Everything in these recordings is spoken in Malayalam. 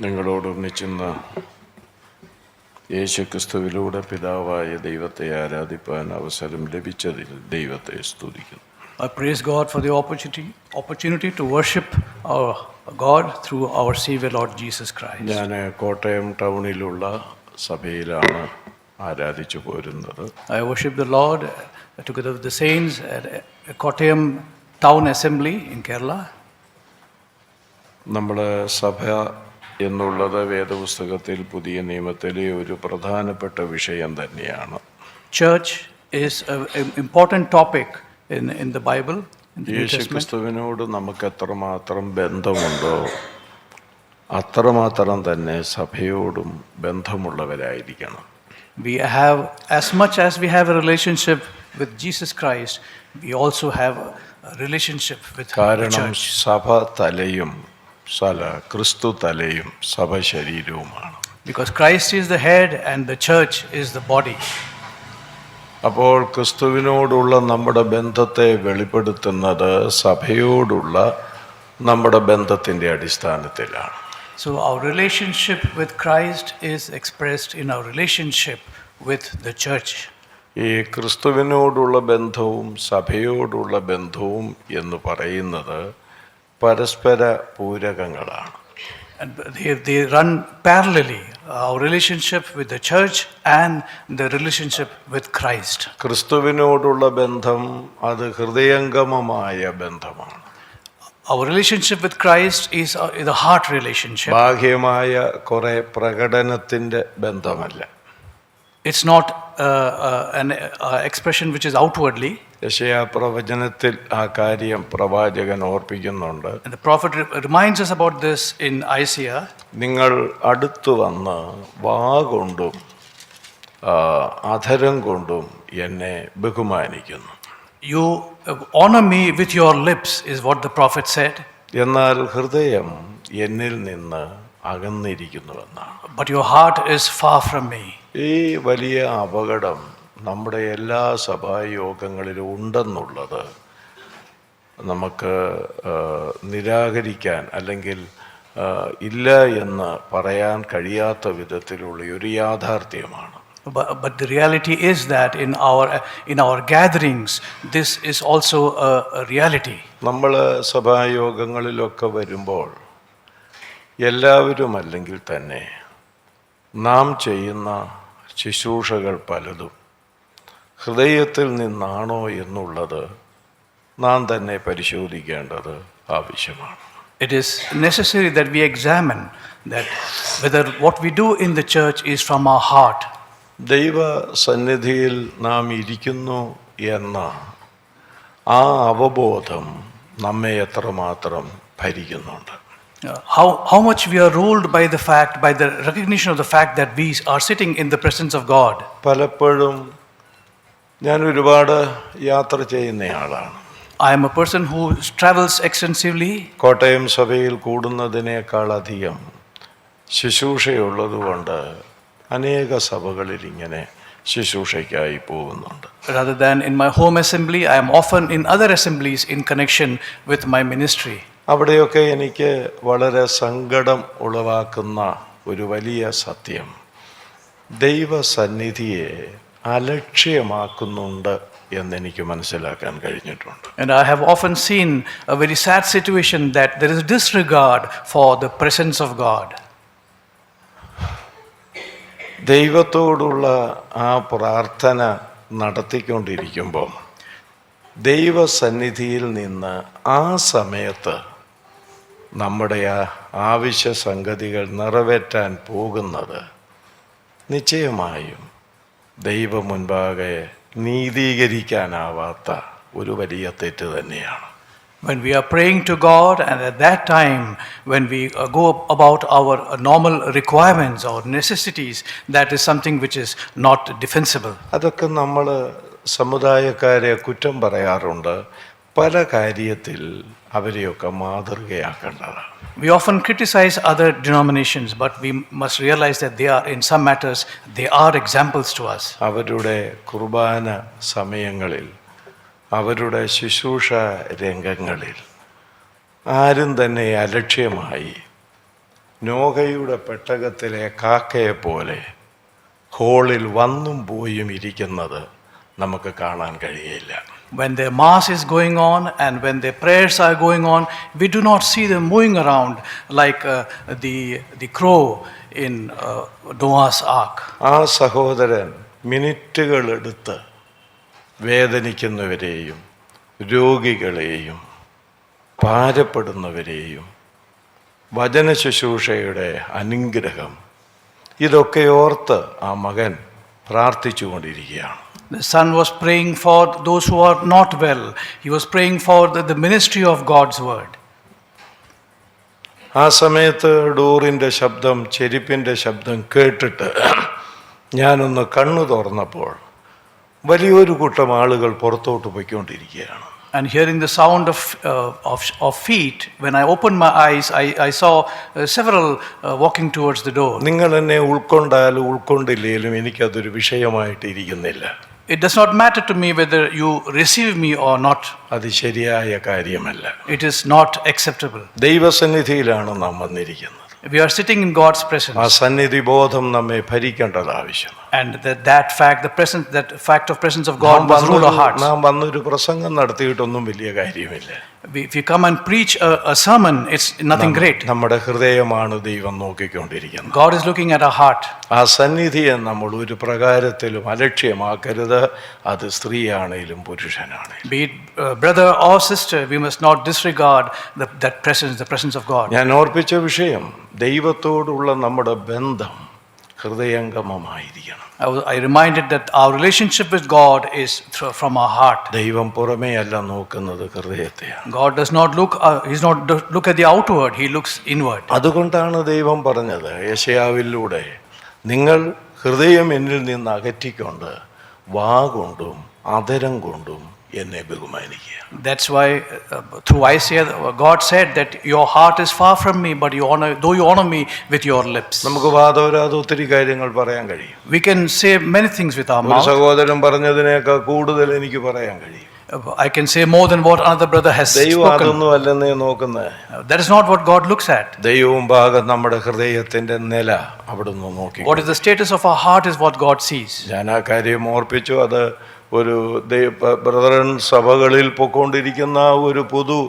നിങ്ങളോടൊന്നിച്ചെന്ന യേശുക്രിസ്തുവിലൂടെ പിതാവായ ദൈവത്തെ ആരാധിപ്പാൻ അവസരം ലഭിച്ചതിൽ ദൈവത്തെ സ്തുതിക്കുന്നു. I praise God for the opportunity to worship our God through our Savior Lord Jesus Christ. ഞാൻ കോട്ടയം ടൗണിലുള്ള സഭയിലാണ് ആരാധിച്ചു പോരുന്നത്. I worship the Lord together with the saints at Kottayam Town Assembly in Kerala. നമ്മുടെ സഭ എന്നുള്ളത് വേദപുസ്തകത്തിൽ പുതിയ നിയമത്തിലെ ഒരു പ്രധാനപ്പെട്ട വിഷയം തന്നെയാണ്. Church is an important topic in the Bible. യേശുക്രിസ്തുവിനോട് നമുക്ക് എത്രമാത്രം ബന്ധമുണ്ടോ അത്രമാത്രം തന്നെ സഭയോടും ബന്ധമുള്ളവരായിരിക്കണം. We have, as much as we have a relationship with Jesus Christ, we also have a relationship with the കാരണം church. സഭ തലയും ക്രിസ്തു തലയും സഭ ശരീരവുമാണ്. Because Christ is the head and the church is the body. അപ്പോൾ ക്രിസ്തുവിനോടുള്ള നമ്മുടെ ബന്ധത്തെ വെളിപ്പെടുത്തുന്നത് സഭയോടുള്ള നമ്മുടെ ബന്ധത്തിൻ്റെ അടിസ്ഥാനത്തിലാണ്. So our relationship with Christ is expressed in our relationship with the church. ഈ ക്രിസ്തുവിനോടുള്ള ബന്ധവും സഭയോടുള്ള ബന്ധവും എന്ന് പറയുന്നത് പരസ്പര പൂരകങ്ങളാണ്. And they run parallelly, our relationship with the church and the relationship with Christ. ക്രിസ്തുവിനോടുള്ള ബന്ധം അത് ഹൃദയംഗമമായ ബന്ധമാണ്. Our relationship with Christ is a heart relationship. ബാഹ്യമായ കുറെ പ്രകടനത്തിൻ്റെ ബന്ധമല്ല. It's not an expression which is outwardly. യെശയ്യാ പ്രവചനത്തിൽ ആ കാര്യം പ്രവാചകൻ ഓർപ്പിക്കുന്നുണ്ട്. And the prophet reminds us about this in Isaiah. നിങ്ങൾ അടുത്തു വന്ന് വാ കൊണ്ടും അധരം കൊണ്ടും എന്നെ ബഹുമാനിക്കുന്നു. You honor me with your lips is what the prophet said. എന്നാൽ ഹൃദയം എന്നിൽ നിന്ന് അകന്നിരിക്കുന്നുവെന്നാണ്. But your heart is far from me. ഈ വലിയ അപകടം നമ്മുടെ എല്ലാ സഭായോഗങ്ങളിലും ഉണ്ടെന്നുള്ളത് നമുക്ക് നിരാകരിക്കാൻ അല്ലെങ്കിൽ ഇല്ല എന്ന് പറയാൻ കഴിയാത്ത വിധത്തിലുള്ള ഒരു യാഥാർത്ഥ്യമാണ്. But the reality is that in our gatherings, this is also a reality. നമ്മൾ സഭായോഗങ്ങളിലൊക്കെ വരുമ്പോൾ എല്ലാവരും അല്ലെങ്കിൽ തന്നെ നാം ചെയ്യുന്ന ശുശ്രൂഷകൾ പലതും ഹൃദയത്തിൽ നിന്നാണോ എന്നുള്ളത് നാം തന്നെ പരിശോധിക്കേണ്ടത് ആവശ്യമാണ്. It is necessary that we examine that whether what we do in the church is from our heart. ദൈവ സന്നിധിയിൽ നാം ഇരിക്കുന്നു എന്ന ആ അവബോധം നമ്മെ എത്രമാത്രം ഭരിക്കുന്നുണ്ട്. How much we are ruled by the recognition of the fact that we are sitting in the presence of God. പലപ്പോഴും ഞാൻ ഒരുപാട് യാത്ര ചെയ്യുന്നയാളാണ്. I am a person who travels extensively. Kottayam സഭയിൽ കൂടുന്നതിനേക്കാൾ അധികം ശുശ്രൂഷയുള്ളതുകൊണ്ട് അനേക സഭകളിൽ ഇങ്ങനെ ശുശ്രൂഷയ്ക്കായി പോകുന്നുണ്ട്. Rather than in my home assembly, I am often in other assemblies in connection with my ministry. അവിടെയൊക്കെ എനിക്ക് വളരെ സങ്കടം ഉളവാക്കുന്ന ഒരു വലിയ സത്യം ദൈവസന്നിധിയെ അലക്ഷ്യമാക്കുന്നുണ്ട് എന്നെനിക്ക് മനസ്സിലാക്കാൻ കഴിഞ്ഞിട്ടുണ്ട്. And I have often seen a very sad situation that there is disregard for the presence of God. ദൈവത്തോടുള്ള ആ പ്രാർത്ഥന നടത്തിക്കൊണ്ടിരിക്കുമ്പോൾ ദൈവസന്നിധിയിൽ നിന്ന് ആ സമയത്ത് നമ്മുടെ ആവശ്യ സംഗതികൾ നിറവേറ്റാൻ പോകുന്നത് നിശ്ചയമായും ദൈവം മുൻപാകെ നീതീകരിക്കാനാവാത്ത ഒരു വലിയ തെറ്റ് തന്നെയാണ്. When we are praying to God and at that time when we go about our normal requirements or necessities, that is something which is not defensible. അതൊക്കെ നമ്മൾ സമുദായക്കാരെ കുറ്റം പറയാറുണ്ട്. പല കാര്യത്തിൽ അവരെയൊക്കെ മാതൃകയാക്കേണ്ടതാണ്. We often criticize other denominations, but we must realize that they are, in some matters, they are examples to us. അവരുടെ കുർബാന സമയങ്ങളിൽ അവരുടെ ശുശ്രൂഷ രംഗങ്ങളിൽ ആരും തന്നെ അലക്ഷ്യമായി നോഹയുടെ പെട്ടകത്തിലെ കാക്കയെ പോലെ ഹോളിൽ വന്നും പോയും ഇരിക്കുന്നത് നമുക്ക് കാണാൻ കഴിയില്ല. When their mass is going on and when their prayers are going on, we do not see them moving around like the crow in Noah's ark. ആ സഹോദരൻ മിനിറ്റുകളെടുത്ത് വേദനിക്കുന്നവരെയും രോഗികളെയും ഭാരപ്പെടുന്നവരെയും വചന ശുശ്രൂഷയുടെ അനുഗ്രഹം ഇതൊക്കെ ഓർത്ത് ആ മകൻ പ്രാർത്ഥിച്ചുകൊണ്ടിരിക്കുകയാണ്. The son was praying for those who are not well. He was praying for the ministry of God's word. ആ സമയത്ത് ഡോറിൻ്റെ ശബ്ദം, ചെരുപ്പിൻ്റെ ശബ്ദം കേട്ടിട്ട് ഞാനൊന്ന് കണ്ണു തുറന്നപ്പോൾ വലിയൊരു കൂട്ടം ആളുകൾ പുറത്തോട്ട് പോയിക്കൊണ്ടിരിക്കുകയാണ്. And hearing the sound of feet, when I opened my eyes, I saw several walking towards the door. നിങ്ങൾ എന്നെ ഉൾക്കൊണ്ടാലും ഉൾക്കൊണ്ടില്ലേലും എനിക്കതൊരു വിഷയമായിട്ട് ഇരിക്കുന്നില്ല. It does not matter to me whether you receive me or not. അത് ശരിയായ കാര്യമല്ല. It is not acceptable. ദൈവസന്നിധിയിലാണ് നാം വന്നിരിക്കുന്നത്. We are sitting in God's presence. ആ സന്നിധി ബോധം നമ്മെ ഭരിക്കേണ്ടത് ആവശ്യമാണ്. And that fact of presence of God must rule our hearts. നാം വന്നൊരു പ്രസംഗം നടത്തിയിട്ടൊന്നും വലിയ കാര്യമില്ല. If you come and preach a sermon, it's nothing great. നമ്മുടെ ഹൃദയമാണ് ദൈവം നോക്കിക്കൊണ്ടിരിക്കുന്നത്. God is looking at our heart. ആ സന്നിധിയെ നമ്മൾ ഒരു പ്രകാരത്തിലും അലക്ഷ്യമാക്കരുത്. അത് സ്ത്രീയാണേലും പുരുഷനാണേലും. Be it brother or sister, we must not disregard that presence, the presence of God. ഞാൻ ഓർപ്പിച്ച വിഷയം ദൈവത്തോടുള്ള നമ്മുടെ ബന്ധം ഹൃദയംഗമമായിരിക്കണം. I reminded that our relationship with God is from our heart. ദൈവം പുറമേ അല്ല നോക്കുന്നത്, ഹൃദയത്തെയാണ്. God does not look at the outward, he looks inward. അതുകൊണ്ടാണ് ദൈവം പറഞ്ഞത് യെശയ്യാവിലൂടെ, നിങ്ങൾ ഹൃദയം എന്നിൽ നിന്ന് അകറ്റിക്കൊണ്ട് വാ കൊണ്ടും അധരം കൊണ്ടും എന്നെ ബഹുമാനിക്കുക. That's why through Isaiah God said that your heart is far from me, but you honor me with your lips. നമുക്ക് വാദവരാതെ ഒത്തിരി കാര്യങ്ങൾ പറയാൻ കഴിയും. We can say many things with our ഒരു mouth. സഹോദരൻ പറഞ്ഞതിനേക്കാൾ കൂടുതൽ എനിക്ക് പറയാൻ കഴിയും. I can say more than what another brother has ദൈവം spoken. അതൊന്നും അല്ലെന്നേ നോക്കുന്നത്. That is not what God looks at. ദൈവവും ഭാഗം നമ്മുടെ ഹൃദയത്തിന്റെ നില അവിടുന്ന് നോക്കി. What is the status of our heart is what God sees. ഞാൻ ആ കാര്യം ഓർപ്പിച്ചു. അത് ഒരു ബ്രദറൻ സഭകളിൽ പൊക്കൊണ്ടിരിക്കുന്ന ഒരു പൊതു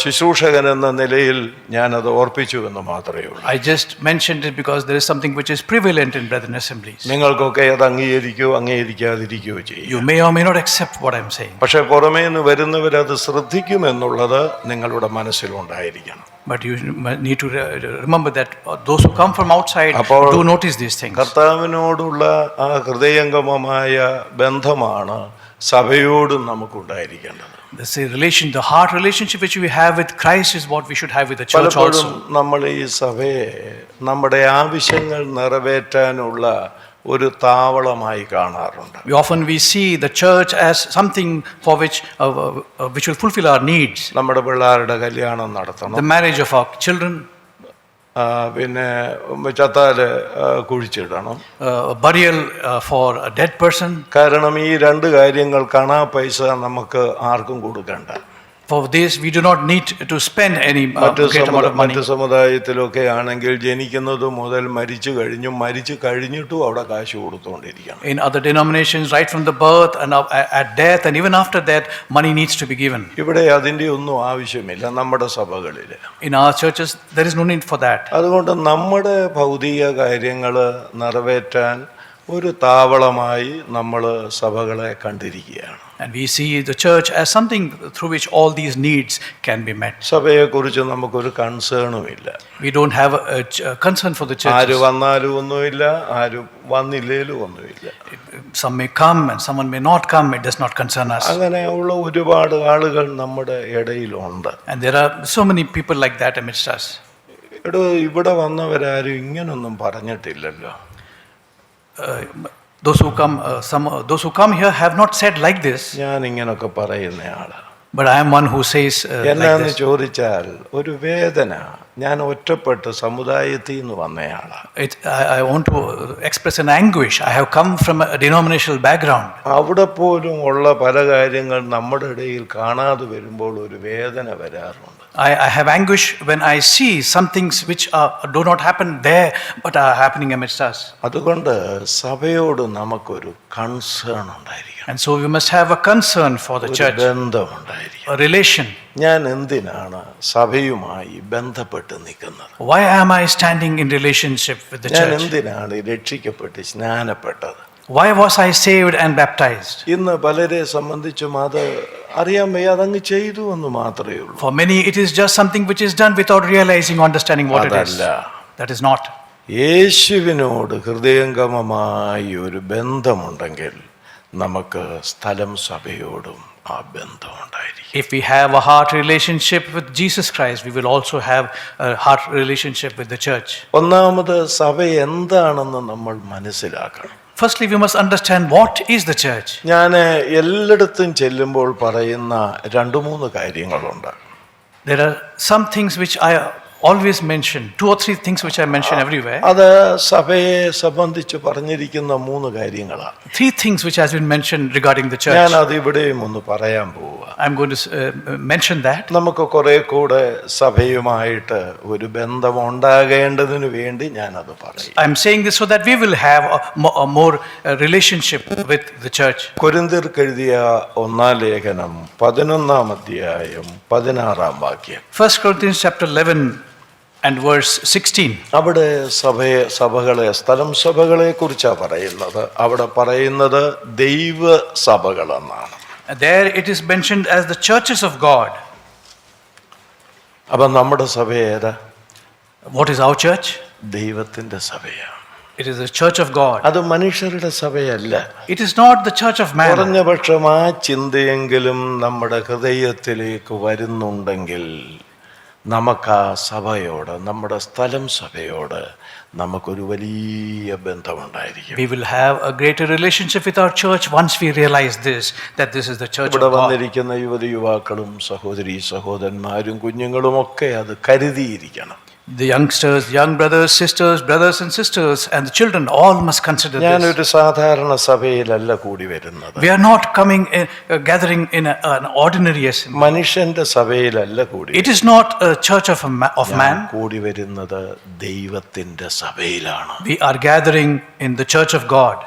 ശുശ്രൂഷകൻ എന്ന നിലയിൽ ഞാനത് ഓർപ്പിച്ചു എന്ന് മാത്രമേ ഉള്ളൂ. I just mentioned it because there is something which is prevalent in brethren assemblies. നിങ്ങൾക്കൊക്കെ അത് അംഗീകരിക്കുകയോ അംഗീകരിക്കാതിരിക്കുകയോ ചെയ്യും. You may or may not accept what I'm saying. പക്ഷെ പുറമേ നിന്ന് വരുന്നവരത് ശ്രദ്ധിക്കുമെന്നുള്ളത് നിങ്ങളുടെ മനസ്സിലുണ്ടായിരിക്കണം. But you need to remember that those who come from outside do notice these things. കർത്താവിനോടുള്ള ആ ഹൃദയംഗമമായ ബന്ധമാണ് സഭയോടും നമുക്കുണ്ടായിരിക്കേണ്ടത്. The heart relationship which we have with Christ is what we should have with the church also. നമ്മൾ ഈ സഭയെ നമ്മുടെ ആവശ്യങ്ങൾ നിറവേറ്റാനുള്ള ഒരു താവളമായി കാണാറുണ്ട്. We see the church as something for which will fulfill our needs. നമ്മുടെ പിള്ളേരുടെ കല്യാണം നടത്തണം, the marriage of our children, പിന്നെ ചത്താല് കുഴിച്ചിടണം, burial for a dead person. കാരണം ഈ രണ്ട് കാര്യങ്ങൾ കാണാ പൈസ നമുക്ക് ആർക്കും കൊടുക്കണ്ട. For this we do not need to spend any great amount of money. മറ്റു സമുദായത്തിലൊക്കെ ആണെങ്കിൽ ജനിക്കുന്നത് മുതൽ മരിച്ചു കഴിഞ്ഞിട്ടും അവിടെ കാശ് കൊടുത്തുകൊണ്ടിരിക്കണം. In other denominations, right from the birth and at death and even after that, money needs to be given. ഇവിടെ അതിൻ്റെ ഒന്നും ആവശ്യമില്ല നമ്മുടെ സഭകളിൽ. In our churches there is no need for that. അതുകൊണ്ട് നമ്മുടെ ഭൗതിക കാര്യങ്ങൾ നിറവേറ്റാൻ ഒരു താവളമായി നമ്മൾ സഭകളെ കണ്ടിരിക്കുകയാണ്. And we see the church as something through which all these needs can be met. സഭയെക്കുറിച്ച് നമുക്കൊരു കൺസേണും ഇല്ല. We don't have a concern for the church. ആര് വന്നാലും ഒന്നുമില്ല, ആര് വന്നില്ലേലും ഒന്നുമില്ല. Some may come and someone may not come, it does not concern us. അങ്ങനെയുള്ള ഒരുപാട് ആളുകൾ നമ്മുടെ ഇടയിലുണ്ട്. And there are so many people like that amidst us. ഇവിടെ വന്നവരാരും ഇങ്ങനൊന്നും പറഞ്ഞിട്ടില്ലല്ലോ. Those who come here have not said like this. ഞാൻ ഇങ്ങനൊക്കെ പറയുന്നയാളാ. But I am one who says എന്നാന്ന് ചോദിച്ചാൽ ഒരു വേദന. ഞാൻ ഒറ്റപ്പെട്ട് സമുദായത്തിൽ നിന്ന് വന്നയാളാ. I want to express an anguish. I have come from a denominational background. അവിടെ പോലും ഉള്ള പല കാര്യങ്ങൾ നമ്മുടെ ഇടയിൽ കാണാതെ വരുമ്പോൾ ഒരു വേദന വരാറുണ്ട്. I have anguish when I see some things which do not happen there but are happening amidst us. അതുകൊണ്ട് സഭയോട് നമുക്കൊരു കൺസേൺ ഉണ്ടായിരിക്കണം. And so we must have a concern for the church, ബന്ധമുണ്ടായിരിക്കണം. a relation. ഞാൻ എന്തിനാണ് സഭയുമായി ബന്ധപ്പെട്ട് നിൽക്കുന്നത്? Why am I standing in relationship with the ഞാൻ church? എന്തിനാണ് രക്ഷിക്കപ്പെട്ട് സ്നാനപ്പെട്ടത്? Why was I saved and baptized? ഇന്ന് പലരെ സംബന്ധിച്ചും അത് അറിയാൻ വയ്യ, അതങ്ങ് ചെയ്തു എന്ന് മാത്രമേ ഉള്ളൂ. For many, it is just something which is done without realizing or understanding what it is. അതല്ല. That is not. യേശുവിനോട് ഹൃദയംഗമമായി ഒരു ബന്ധമുണ്ടെങ്കിൽ നമുക്ക് സ്ഥലം സഭയോടും ആ ബന്ധമുണ്ടായിരിക്കും. If we have a heart relationship with Jesus Christ, we will also have a heart relationship with the church. ഒന്നാമത് സഭ എന്താണെന്ന് നമ്മൾ മനസ്സിലാക്കണം. Firstly, we must understand what is the church. ഞാൻ എല്ലായിടത്തും ചെല്ലുമ്പോൾ പറയുന്ന 2-3 കാര്യങ്ങളുണ്ട്. There are some things which I always mention, 2 or 3 things which I mention everywhere. അത് സഭയെ സംബന്ധിച്ച് പറഞ്ഞിരിക്കുന്ന 3 കാര്യങ്ങളാണ്. 3 things which has been mentioned regarding the church. ഞാൻ അത് ഇവിടെയും ഒന്ന് പറയാൻ പോവുക. I'm going to mention that. നമുക്ക് കുറെ കൂടെ സഭയുമായിട്ട് ഒരു ബന്ധം ഉണ്ടാകേണ്ടതിന് വേണ്ടി ഞാനത് പറയും. I'm saying this so that we will have a more relationship with the church. കൊരിന്ത്യർക്ക് എഴുതിയ 1 ലേഖനം 11 അധ്യായം 16 വാക്യം. 1 Corinthians chapter 11 and verse 16. അവിടെ സഭകളെ സ്ഥലം സഭകളെ കുറിച്ചാണ് പറയുന്നത്. അവിടെ പറയുന്നത് ദൈവ സഭകളെന്നാണ്. There it is mentioned as the churches of God. അപ്പം നമ്മുടെ സഭ ഏതാ? What is our church? ദൈവത്തിന്റെ സഭയാണ്. It is the church of God. അത് മനുഷ്യരുടെ സഭയല്ല. It is not the church of man. കുറഞ്ഞ പക്ഷം ആ ചിന്തയെങ്കിലും നമ്മുടെ ഹൃദയത്തിലേക്ക് വരുന്നുണ്ടെങ്കിൽ നമുക്ക് ആ സഭയോട്, നമ്മുടെ സ്ഥലം സഭയോട് നമുക്കൊരു വലിയ ബന്ധമുണ്ടായിരിക്കും. We will have a greater relationship with our church once we realize this, that this is the church of ഇവിടെ God. വന്നിരിക്കുന്ന യുവതിയുവാക്കളും സഹോദരീ സഹോദരന്മാരും കുഞ്ഞുങ്ങളും ഒക്കെ അത് കരുതിയിരിക്കണം. The youngsters, young brothers, and sisters, and the children all must consider this. ഞാനൊരു സാധാരണ സഭയിലല്ല കൂടി വരുന്നത്. We are not coming gathering in an ordinary assembly. മനുഷ്യന്റെ സഭയിലല്ല കൂടി. It is not a church of man. കൂടി വരുന്നത് ദൈവത്തിന്റെ സഭയിലാണ്. We are gathering in the church of God.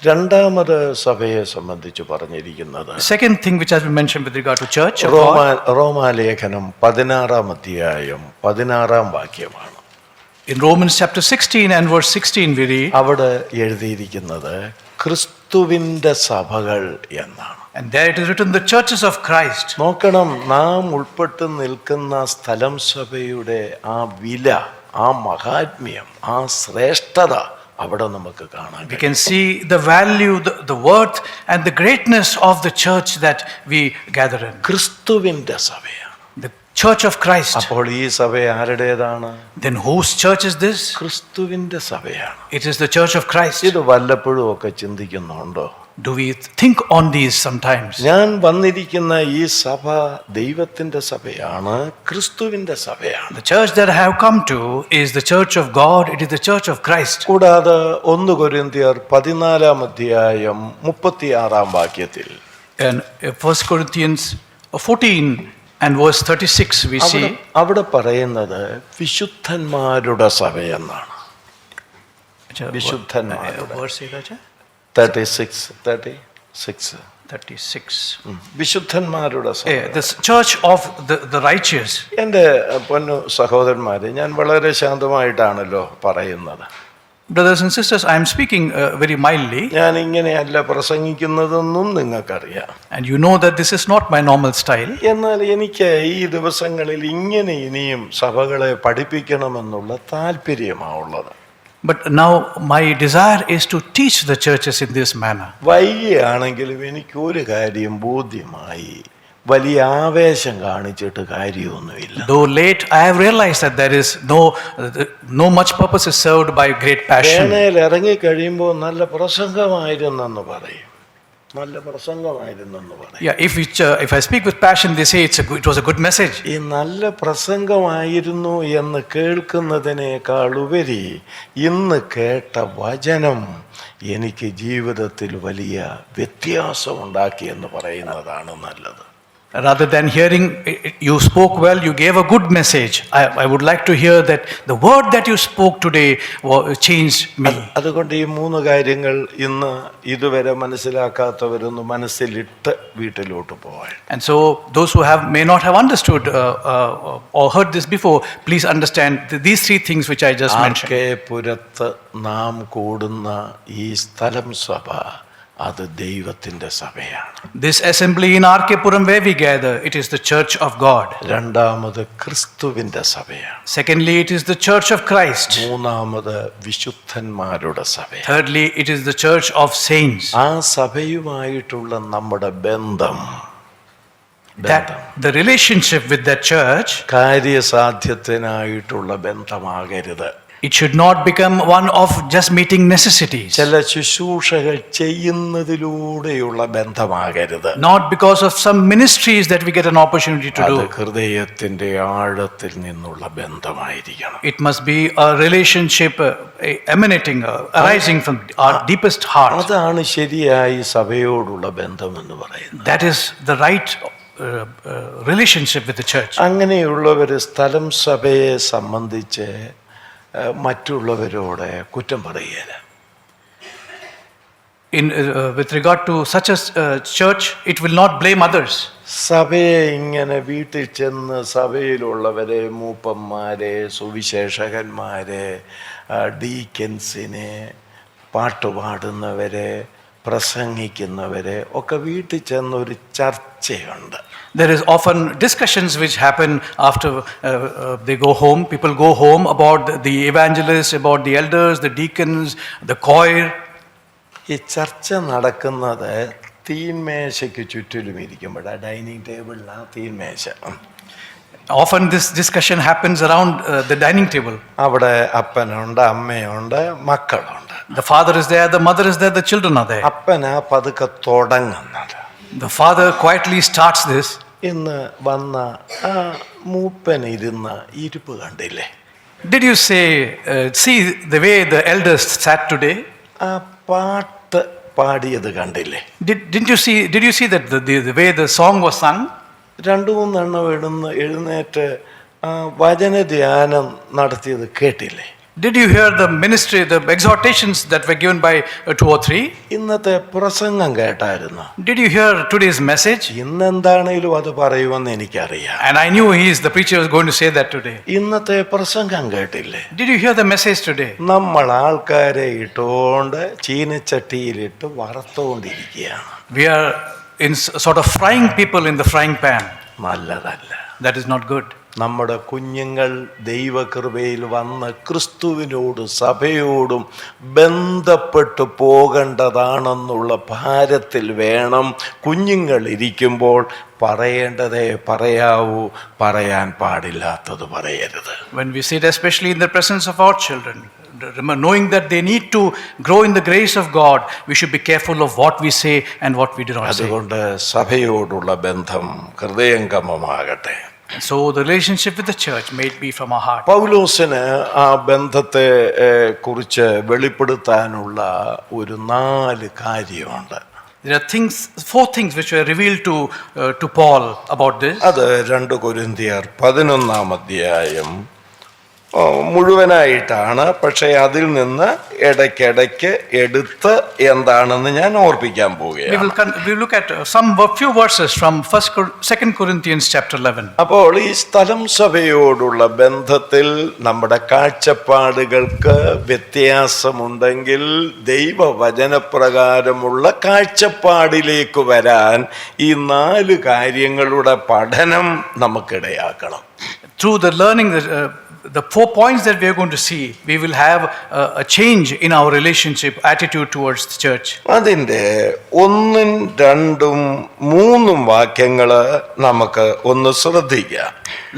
രണ്ടാമത് സഭയെ സംബന്ധിച്ച് പറഞ്ഞിരിക്കുന്നത് Second thing which has been mentioned with regard to church of God, റോമാലേഖനം 16 അധ്യായം 16 വാക്യമാണ്. in Romans chapter 16 and verse 16 we read, അവിടെ എഴുതിയിരിക്കുന്നത് ക്രിസ്തുവിന്റെ സഭകൾ എന്നാണ്. and there it is written, the churches of Christ. നോക്കണം, നാം ഉൾപ്പെട്ട് നിൽക്കുന്ന സ്ഥലം സഭയുടെ ആ വില, ആ മഹാത്മ്യം, ആ ശ്രേഷ്ഠത അവിടെ നമുക്ക് കാണാം. We can see the value, the worth and the greatness of the church that we gather in. ക്രിസ്തുവിന്റെ സഭയാണ്. The church of Christ. അപ്പോൾ ഈ സഭ ആരുടേതാണ്? Then whose church is this? ക്രിസ്തുവിന്റെ സഭയാണ്. It is the church of Christ. ഇത് വല്ലപ്പോഴും ഒക്കെ ചിന്തിക്കുന്നുണ്ടോ? Do we think on these sometimes? ഞാൻ വന്നിരിക്കുന്ന ഈ സഭ ദൈവത്തിന്റെ സഭയാണ്, ക്രിസ്തുവിന്റെ സഭയാണ്. The church that I have come to is the church of God. It is the church of Christ. കൂടാതെ 1 കൊരിന്ത്യർ 14 അധ്യായം 36 വാക്യത്തിൽ In 1 Corinthians 14 and verse 36 we see, അവിടെ പറയുന്നത് വിശുദ്ധന്മാരുടെ സഭയെന്നാണ്. വിശുദ്ധന്മാരുടെ verse 36 വിശുദ്ധന്മാരുടെ സഭ. the church of the righteous. എൻ്റെ പൊന്നു സഹോദരന്മാരെ, ഞാൻ വളരെ ശാന്തമായിട്ടാണല്ലോ പറയുന്നത്. Brothers and sisters, I am speaking very mildly. ഞാൻ ഇങ്ങനെയല്ല പ്രസംഗിക്കുന്നതെന്നും നിങ്ങൾക്കറിയാം. And you know that this is not my normal style. എന്നാൽ എനിക്ക് ഈ ദിവസങ്ങളിൽ ഇങ്ങനെ ഇനിയും സഭകളെ പഠിപ്പിക്കണമെന്നുള്ള താല്പര്യമാണുള്ളത്. But now my desire is to teach the churches in this manner. വൈകിയാണെങ്കിലും എനിക്കൊരു കാര്യം ബോധ്യമായി, വലിയ ആവേശം കാണിച്ചിട്ട് കാര്യമൊന്നുമില്ല. Though late, I have realized that there is no much purpose is served by great passion. വേനൽ ഇറങ്ങി കഴിയുമ്പോൾ നല്ല പ്രസംഗമായിരുന്നെന്ന് പറയും. Yeah, if I speak with passion, they say it was a good message. ഈ നല്ല പ്രസംഗമായിരുന്നു എന്ന് കേൾക്കുന്നതിനേക്കാൾ ഉപരി ഇന്ന് കേട്ട വചനം എനിക്ക് ജീവിതത്തിൽ വലിയ വ്യത്യാസം ഉണ്ടാക്കി എന്ന് പറയുന്നതാണ് നല്ലത്. Rather than hearing, you spoke well, you gave a good message. I would like to hear that the word that you spoke today changed me. അതുകൊണ്ട് ഈ 3 കാര്യങ്ങൾ ഇന്ന് ഇതുവരെ മനസ്സിലാക്കാത്തവരൊന്ന് മനസ്സിലിട്ട് വീട്ടിലോട്ട് പോവാൻ. And so those who may not have understood or heard this before, please understand these 3 things which I just mentioned. പുരത്ത് നാം കൂടുന്ന ഈ സ്ഥലം സഭ അത് ദൈവത്തിന്റെ സഭയാണ്. This assembly in Arkepuram where we gather, it is the church of God. രണ്ടാമത് ക്രിസ്തുവിന്റെ സഭയാണ്. Secondly, it is the church of Christ. മൂന്നാമത് വിശുദ്ധന്മാരുടെ സഭയാണ്. Thirdly, it is the church of saints. ആ സഭയുമായിട്ടുള്ള നമ്മുടെ ബന്ധം, That the relationship with that church, കാര്യസാധ്യത്തിനായിട്ടുള്ള ബന്ധമാകരുത്. it should not become one of just meeting necessities. ചില ശുശ്രൂഷകൾ ചെയ്യുന്നതിലൂടെയുള്ള ബന്ധമാകരുത്. Not because of some ministries that we get an opportunity to അത് do. ഹൃദയത്തിന്റെ ആഴത്തിൽ നിന്നുള്ള ബന്ധമായിരിക്കണം. It must be a relationship emanating, arising from our deepest heart. അതാണ് ശരിയായി സഭയോടുള്ള ബന്ധം എന്ന് പറയുന്നത്. That is the right relationship with the church. അങ്ങനെയുള്ളവർ സ്ഥലം സഭയെ സംബന്ധിച്ച് മറ്റുള്ളവരോട് കുറ്റം പറയുകയില്ല. With regard to such a church, it will not blame others. സഭയെ ഇങ്ങനെ വീട്ടിൽ ചെന്ന് സഭയിലുള്ളവരെ, മൂപ്പന്മാരെ, സുവിശേഷകന്മാരെ, ഡീക്കൻസിനെ, പാട്ടുപാടുന്നവരെ, പ്രസംഗിക്കുന്നവരെ ഒക്കെ വീട്ടിൽ ചെന്ന് ഒരു ചർച്ചയുണ്ട്. There is often discussions which happen after they go home. People go home about the evangelists, about the elders, the deacons, the choir. ഈ ചർച്ച നടക്കുന്നത് തീന്മേശയ്ക്ക് ചുറ്റിലും ഇരിക്കുമ്പോഴാണ്. Dining ടേബിളിലാണ് തീന്മേശ. Often this discussion happens around the dining table. അവിടെ അപ്പനുണ്ട്, അമ്മയുണ്ട്, മക്കളുണ്ട്. The father is there, the mother is there, the children are there. Apna പതുക്കെ തുടങ്ങുന്നത്. The father quietly starts this. ഇന്ന് വന്ന ആ മൂപ്പനിരുന്ന ഇരിപ്പ് കണ്ടില്ലേ? Did you see the way the elders sat today? ആ പാട്ട് പാടിയത് കണ്ടില്ലേ? Did you see that the way the song was sung? 2-3 എഴുന്നേറ്റ് വചനധ്യാനം നടത്തിയത് കേട്ടില്ലേ? Did you hear the ministry, the exhortations that were given by 2 or 3? ഇന്നത്തെ പ്രസംഗം കേട്ടായിരുന്നു. Did you hear today's message? ഇന്നെന്താണേലും അത് പറയുമെന്ന് എനിക്കറിയാം. And I knew the preacher was going to say that today. ഇന്നത്തെ പ്രസംഗം കേട്ടില്ലേ? Did you hear the message today? നമ്മൾ ആൾക്കാരെ ഇട്ടുകൊണ്ട് ചീനച്ചട്ടിയിലിട്ട് വറുത്തുകൊണ്ടിരിക്കുകയാണ്. We are in sort of frying people in the frying pan. നല്ലതല്ല. That is not good. നമ്മുടെ കുഞ്ഞുങ്ങൾ ദൈവകൃപയിൽ വന്ന് ക്രിസ്തുവിനോടും സഭയോടും ബന്ധപ്പെട്ട് പോകേണ്ടതാണെന്നുള്ള ഭാരത്തിൽ വേണം കുഞ്ഞുങ്ങൾ ഇരിക്കുമ്പോൾ പറയേണ്ടതേ പറയാവൂ, പറയാൻ പാടില്ലാത്തത് പറയരുത്. When we sit especially in the presence of our children, knowing that they need to grow in the grace of God, we should be careful of what we say and what we do not say. അതുകൊണ്ട് സഭയോടുള്ള ബന്ധം ഹൃദയംഗമമാകട്ടെ. So the relationship with the church may be from our heart. പൗലോസിന് ആ ബന്ധത്തെ കുറിച്ച് വെളിപ്പെടുത്താനുള്ള ഒരു 4 കാര്യമുണ്ട്. There are 4 things which were revealed to Paul about this. അത് 2 കൊരിന്ത്യർ 11-ാം അധ്യായം മുഴുവനായിട്ടാണ്. പക്ഷേ അതിൽ നിന്ന് ഇടയ്ക്കിടയ്ക്ക് എടുത്ത് എന്താണെന്ന് ഞാൻ ഓർപ്പിക്കാൻ പോവുകയാണ്. We will look at few verses from 2 Corinthians chapter 11. അപ്പോൾ ഈ സ്ഥലം സഭയോടുള്ള ബന്ധത്തിൽ നമ്മുടെ കാഴ്ചപ്പാടുകൾക്ക് വ്യത്യാസമുണ്ടെങ്കിൽ ദൈവവചനപ്രകാരമുള്ള കാഴ്ചപ്പാടിലേക്ക് വരാൻ ഈ 4 കാര്യങ്ങളുടെ പഠനം നമുക്കിടയാക്കണം. Through the learning the 4 points that we are going to see, we will have a change in our relationship, attitude towards the church. അതിൻ്റെ 1, 2, 3 വാക്യങ്ങൾ നമുക്ക് ഒന്ന് ശ്രദ്ധിക്കാം.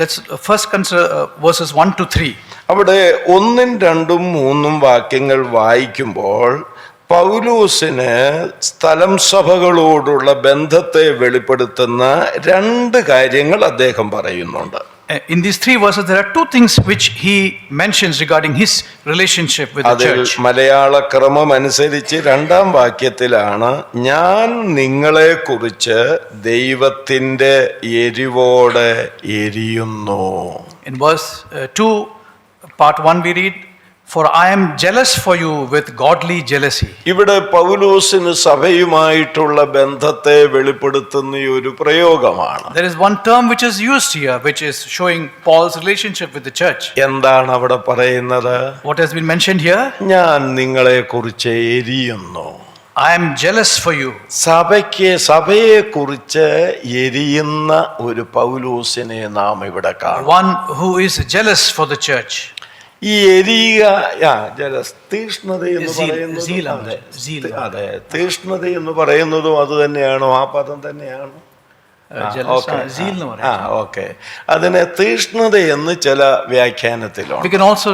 Let's first consider verses 1 to 3. അവിടെ 1, 2, 3 വാക്യങ്ങൾ വായിക്കുമ്പോൾ പൗലോസിന് സ്ഥലം സഭകളോടുള്ള ബന്ധത്തെ വെളിപ്പെടുത്തുന്ന 2 കാര്യങ്ങൾ അദ്ദേഹം പറയുന്നുണ്ട്. in these 3 verses, there are 2 things which he mentions regarding his relationship with the അതിൽ church. മലയാള ക്രമം അനുസരിച്ച് 2-ാം വാക്യത്തിലാണ് ഞാൻ നിങ്ങളെ കുറിച്ച് ദൈവത്തിന്റെ എരിവോടെ എരിയുന്നു. In verse 2, part 1, we read, "For I am jealous for you with godly jealousy." ഇവിടെ പൗലോസിന് സഭയുമായിട്ടുള്ള ബന്ധത്തെ വെളിപ്പെടുത്തുന്ന ഒരു പ്രയോഗമാണ്. There is one term which is used here, which is showing Paul's relationship with the church. എന്താണ് അവിടെ പറയുന്നത്? What has been mentioned here? ഞാൻ നിങ്ങളെ കുറിച്ച് എരിയുന്നു. I am jealous for you. സഭയെ കുറിച്ച് എരിയുന്ന ഒരു പൗലോസിനെ നാം ഇവിടെ കാണും. One who is jealous for the church. ഈ എരിയുക തീഷ്ണത എന്ന് പറയുന്നത്, അതെ, തീഷ്ണത എന്ന് പറയുന്നതും അത് തന്നെയാണോ? ആ പദം തന്നെയാണോ? ഓക്കെ, അതിനെ തീഷ്ണത എന്ന് ചില വ്യാഖ്യാനത്തിലുണ്ട്. We can also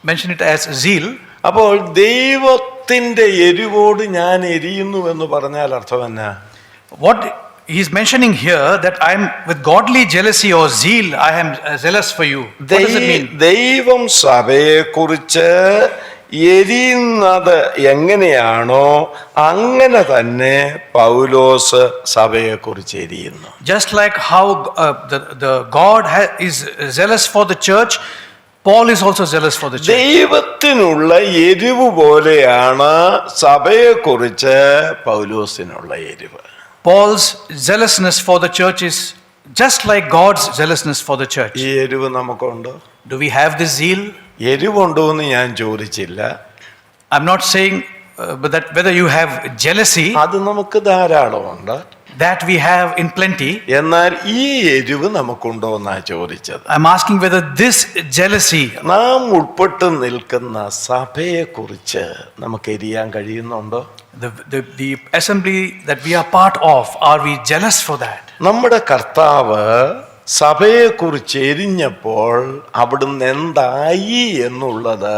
mention it as zeal. അപ്പോൾ ദൈവത്തിന്റെ എരിവോട് ഞാൻ എരിയുന്നു എന്ന് പറഞ്ഞാൽ അർത്ഥം എന്നാ? What he's mentioning here, that I am with godly jealousy or zeal, I am zealous for you. What does it mean? ദൈവം സഭയെ കുറിച്ച് എരിയുന്നത് എങ്ങനെയാണോ അങ്ങനെ തന്നെ പൗലോസ് സഭയെ കുറിച്ച് എരിയുന്നു. Just like how the God is zealous for the church, Paul is also zealous for the church. ദൈവത്തിനുള്ള എരിവ് പോലെയാണ് സഭയെ കുറിച്ച് പൗലോസിനുള്ള എരിവ്. Paul's zealousness for the church is just like God's zealousness for the church. ഈ എരിവ് നമുക്കുണ്ടോ? Do we have this zeal? എരിവുണ്ടോ എന്ന് ഞാൻ ചോദിച്ചില്ല. I'm not saying but that whether you have jealousy. അത് നമുക്ക് ധാരാളമുണ്ട്. That we have in plenty. എന്നാൽ ഈ എരിവ് നമുക്കുണ്ടോ എന്നാ ചോദിച്ചത്. I'm asking whether this jealousy. നാം ഉൾപ്പെട്ട് നിൽക്കുന്ന സഭയെ കുറിച്ച് നമുക്ക് എരിയാൻ കഴിയുന്നുണ്ടോ? The assembly that we are part of, are we jealous for that? നമ്മുടെ കർത്താവ് സഭയെ കുറിച്ച് എരിഞ്ഞപ്പോൾ അവിടുന്ന് എന്തായി എന്നുള്ളത്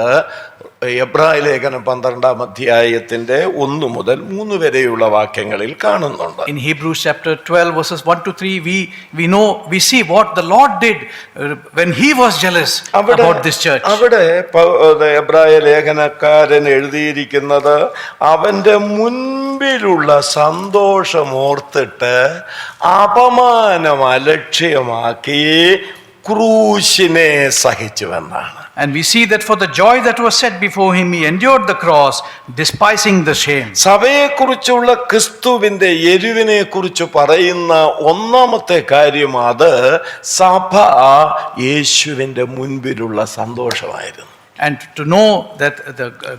എബ്രായ ലേഖനം 12-ാം അധ്യായത്തിന്റെ 1 മുതൽ 3 വരെയുള്ള വാക്യങ്ങളിൽ കാണുന്നുണ്ട്. In Hebrews chapter 12 verses 1 to 3, we see what the Lord did when he was jealous about this church. അവിടെ എബ്രായ ലേഖനക്കാരൻ എഴുതിയിരിക്കുന്നത് അവന്റെ മുൻപിലുള്ള സന്തോഷം ഓർത്തിട്ട് അപമാനം അലക്ഷ്യമാക്കി ക്രൂശിനെ സഹിച്ചുവെന്നാണ്. And we see that for the joy that was set before him, he endured the cross, despising the shame. സഭയെക്കുറിച്ചുള്ള ക്രിസ്തുവിന്റെ എരിവിനെ കുറിച്ച് പറയുന്ന ഒന്നാമത്തെ കാര്യം അത് സഭ യേശുവിന്റെ മുൻപിലുള്ള സന്തോഷമായിരുന്നു. And to know that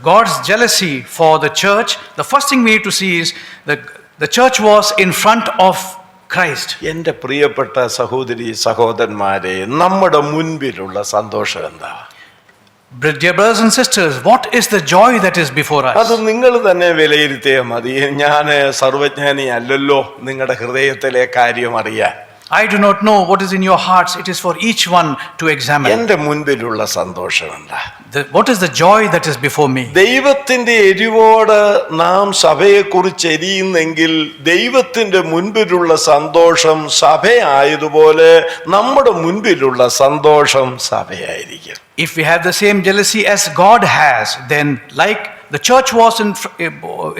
God's jealousy for the church, the first thing we need to see is that the church was in front of Christ. എൻ്റെ പ്രിയപ്പെട്ട സഹോദരി സഹോദരന്മാരെ, നമ്മുടെ മുൻപിലുള്ള സന്തോഷം എന്താ? Dear brothers and sisters, what is the joy that is before us? അത് നിങ്ങൾ തന്നെ വിലയിരുത്തിയാൽ മതി. ഞാൻ സർവജ്ഞാനി അല്ലല്ലോ നിങ്ങളുടെ ഹൃദയത്തിലെ കാര്യം അറിയാൻ. I do not know what is in your hearts. It is for each one to examine. എൻ്റെ മുൻപിലുള്ള സന്തോഷം എന്താ? What is the joy that is before me? ദൈവത്തിന്റെ എരിവോട് നാം സഭയെക്കുറിച്ച് എരിയുന്നെങ്കിൽ ദൈവത്തിന്റെ മുൻപിലുള്ള സന്തോഷം സഭയായതുപോലെ നമ്മുടെ മുൻപിലുള്ള സന്തോഷം സഭയായിരിക്കും. If we have the same jealousy as God has, then like the church was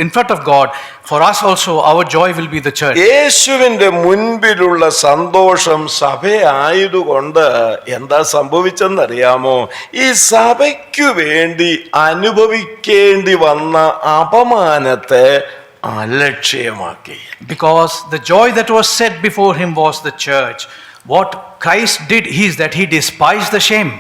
in front of God, for us also our joy will be the church. യേശുവിന്റെ മുൻപിലുള്ള സന്തോഷം സഭയായതുകൊണ്ട് എന്താ സംഭവിച്ചെന്നറിയാമോ? ഈ സഭയ്ക്കു വേണ്ടി അനുഭവിക്കേണ്ടി വന്ന അപമാനത്തെ അലക്ഷ്യമാക്കി. Because the joy that was set before him was the church. What Christ did is that he despised the shame.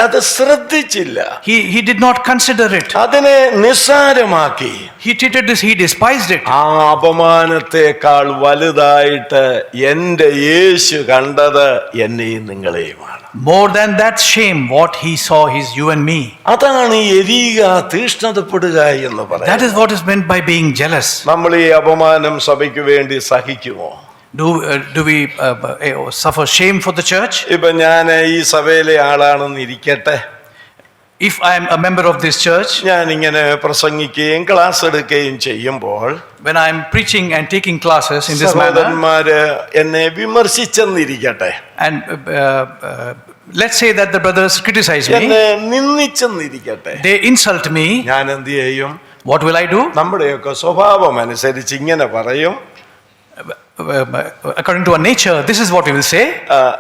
അത് ശ്രദ്ധിച്ചില്ല. He did not consider it. അതിനെ നിസ്സാരമാക്കി. He treated this, he despised it. ആ അപമാനത്തെക്കാൾ വലുതായിട്ട് എൻ്റെ യേശു കണ്ടത് എന്നെയും നിങ്ങളെയുമാണ്. More than that shame, what he saw is you and me. അതാണ് എരിയുക, തീഷ്ണതപ്പെടുക എന്ന് പറയുന്നത്. That is what is meant by being jealous. നമ്മൾ ഈ അപമാനം സഭയ്ക്ക് വേണ്ടി സഹിക്കുമോ? Do we suffer shame for the church? ഇപ്പൊ ഞാൻ ഈ സഭയിലെ ആളാണെന്ന് ഇരിക്കട്ടെ. If I am a member of this church, ഞാൻ ഇങ്ങനെ പ്രസംഗിക്കുകയും ക്ലാസ് എടുക്കുകയും ചെയ്യുമ്പോൾ when I am preaching and taking classes in this manner, സഹോദരന്മാര് എന്നെ വിമർശിച്ചെന്നിരിക്കട്ടെ, and let's say that the brothers criticize me, എന്നെ നിന്ദിച്ചെന്നിരിക്കട്ടെ, they insult me, ഞാൻ എന്ത് ചെയ്യും? what will I do? നമ്മുടെയൊക്കെ സ്വഭാവം അനുസരിച്ച് ഇങ്ങനെ പറയും, According to our nature, this is what we will say.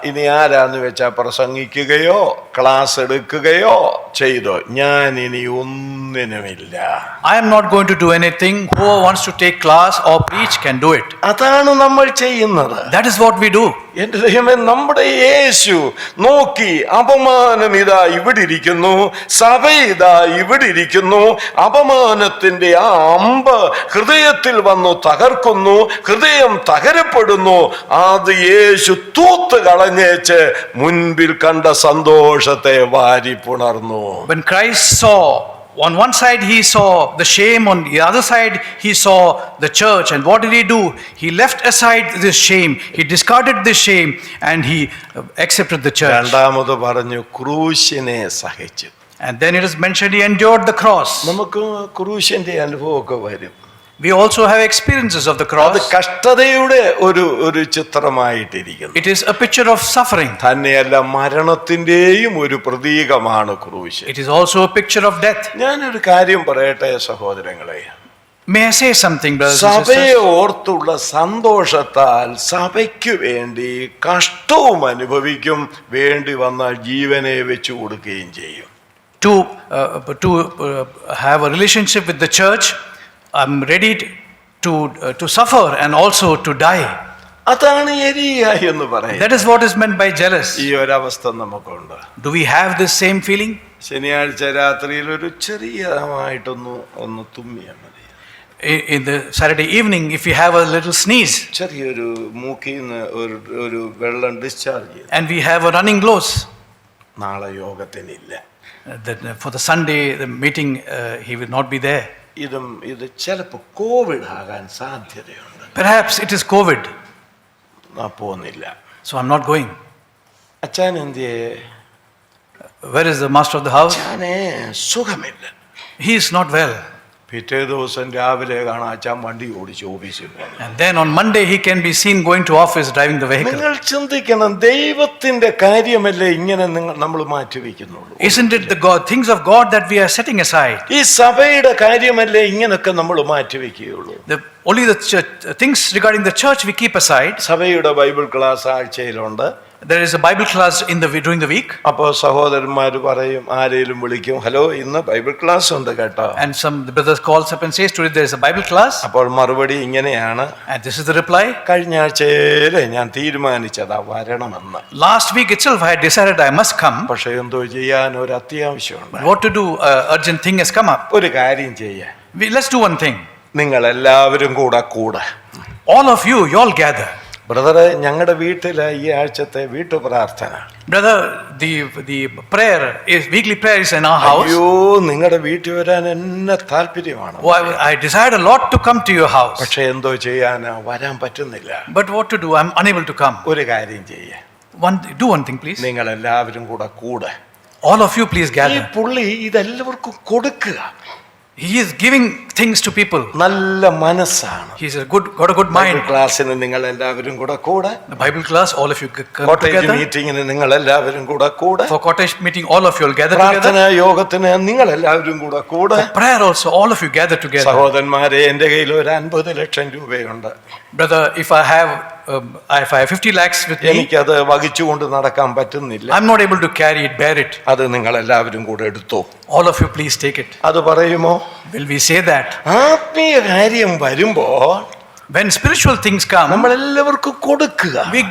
ഇനി ആരാന്ന് വെച്ചാൽ പ്രസംഗിക്കുകയോ ക്ലാസ് എടുക്കുകയോ ചെയ്തോ, ഞാൻ ഇനി ഒന്നിനുമില്ല. I am not going to do anything. Whoever wants to take class or preach can do it. അതാണ് നമ്മൾ ചെയ്യുന്നത്. That is what we do. എന്റെ ദൈവമേ, നമ്മുടെ യേശു നോക്കി അപമാനം ഇതാ ഇവിടെ ഇരിക്കുന്നു, സഭ ഇതാ ഇവിടെ ഇരിക്കുന്നു, അപമാനത്തിന്റെ ആ അമ്പ് ഹൃദയത്തിൽ വന്നു തകർക്കുന്നു, ഹൃദയം തകരപ്പെടുന്നു. അത് യേശു തൂത്ത് കളഞ്ഞേച്ച് മുൻപിൽ കണ്ട സന്തോഷത്തെ വാരി പുണർന്നു. When Christ saw, on one side he saw the shame, on the other side he saw the church, and what did he do? He left aside this shame, he discarded this shame, and he accepted the church. രണ്ടാമത് പറഞ്ഞു ക്രൂശിനെ സഹിച്ചു. And then it is mentioned he endured the cross. നമുക്ക് ക്രൂശിന്റെ അനുഭവമൊക്കെ വരും. We also have experiences of the അത് cross. കഷ്ടതയുടെ ഒരു ചിത്രമായിട്ടിരിക്കുന്നു. It is a picture of suffering. തന്നെയല്ല, മരണത്തിന്റെയും ഒരു പ്രതീകമാണ് ക്രൂശ്. It is also a picture of death. ഞാനൊരു കാര്യം പറയട്ടെ സഹോദരങ്ങളെ, May I say something, brothers and സഭയെ sisters? ഓർത്തുള്ള സന്തോഷത്താൽ സഭയ്ക്ക് വേണ്ടി കഷ്ടവും അനുഭവിക്കും, വേണ്ടി വന്നാൽ ജീവനെ വെച്ചു കൊടുക്കുകയും ചെയ്യും. To have a relationship with the church, I'm ready to suffer and also to die. അതാണ് എരിയ എന്ന് പറയുന്നത്. That is what is meant by jealous. ഈ ഒരവസ്ഥ നമുക്കുണ്ട്. Do we have this same feeling? ശനിയാഴ്ച രാത്രിയിൽ ഒരു ചെറിയമായിട്ടൊന്ന് തുമ്മിയാൽ മതി. In the Saturday evening, if you have a little sneeze, ചെറിയൊരു മൂക്കിൽ നിന്ന് ഒരു വെള്ളം ഡിസ്ചാർജ് ചെയ്തു, and we have a running nose, നാളെ യോഗത്തിനില്ല. that for the Sunday the meeting he will not be there. ഇത് ചിലപ്പോൾ കോവിഡ് ആകാൻ സാധ്യതയുണ്ട്. Perhaps it is COVID, പോകുന്നില്ല. so I'm not going. അച്ഛൻ എന്തിയെ? Where is the master of the house? അച്ഛനെ സുഖമില്ല. He is not well. പിറ്റേ ദിവസം രാവിലെ കാണാൻ അച്ഛൻ വണ്ടി ഓടിച്ച് ഓഫീസിൽ പോകുന്നു. And then on Monday he can be seen going to office driving the vehicle. നിങ്ങൾ ചിന്തിക്കണം, ദൈവത്തിന്റെ കാര്യമല്ലേ ഇങ്ങനെ നമ്മൾ മാറ്റിവെക്കുന്നുള്ളൂ? Isn't it the things of God that we are setting aside? ഈ സഭയുടെ കാര്യമല്ലേ ഇങ്ങനൊക്കെ നമ്മൾ മാറ്റിവെക്കുകയുള്ളൂ? Only the things regarding the church we keep aside. സഭയുടെ ബൈബിൾ ക്ലാസ് ആഴ്ചയിലുണ്ട്. There is a Bible class during the week. അപ്പോൾ സഹോദരന്മാർ പറയും, ആരെയും വിളിക്കും, ഹലോ ഇന്ന് ബൈബിൾ ക്ലാസ് ഉണ്ട് കേട്ടോ. And the brothers calls up and says, today there is a Bible class. അപ്പോൾ മറുപടി ഇങ്ങനെയാണ്, And this is the reply. കഴിഞ്ഞ ആഴ്ചയിലെ ഞാൻ തീരുമാനിച്ചതാ വരണമെന്ന്. Last week itself I had decided I must come. പക്ഷെ എന്തോ ചെയ്യാൻ ഒരു അത്യാവശ്യമുണ്ട്. What to do? Urgent thing has come up. ഒരു കാര്യം ചെയ്യാൻ, Let's do one thing. നിങ്ങൾ എല്ലാവരും കൂടെ All of you all gather. ബ്രദറെ, ഞങ്ങളുടെ വീട്ടിലെ ഈ ആഴ്ചത്തെ വീട്ടു പ്രാർത്ഥന. Brother, the prayer is weekly prayer is in our house. അയ്യോ, നിങ്ങളുടെ വീട്ടിൽ വരാൻ എന്നെ താല്പര്യമാണ്. Oh, I desired a lot to come to your house. പക്ഷെ എന്തോ ചെയ്യാനാ, വരാൻ പറ്റുന്നില്ല. But what to do? I'm unable to come. ഒരു കാര്യം ചെയ്യേ, Do one thing, please. നിങ്ങൾ എല്ലാവരും കൂടെ All of you, please ഈ gather. പുള്ളി ഇതെല്ലാവർക്കും കൊടുക്കുക. He is giving things to people. നല്ല മനസ്സാണ്. He's got a good mind. ക്ലാസ്സിന് നിങ്ങൾ എല്ലാവരും കൂടെ, The Bible class, all of you come cottage together. മീറ്റിങ്ങിന് നിങ്ങൾ എല്ലാവരും കൂടെ, For cottage meeting, all of you will gather പ്രാർത്ഥന together. യോഗത്തിന് നിങ്ങൾ എല്ലാവരും കൂടെ. For prayer also, all of you gather together. സഹോദരന്മാരെ, എന്റെ കയ്യിൽ ഒരു 50 ലക്ഷം രൂപയുണ്ട്. Brother, if I have 50 lakhs with me, എനിക്കത് വഹിച്ചുകൊണ്ട് നടക്കാൻ പറ്റുന്നില്ല. I'm not able to carry it, bear it. അത് നിങ്ങൾ എല്ലാവരും കൂടെ എടുത്തോ. All of you please take it. അത് പറയുമോ? Will we say that? ആത്മീയ കാര്യം വരുമ്പോ When spiritual things come, നമ്മൾ എല്ലാവർക്കും കൊടുക്കുക. we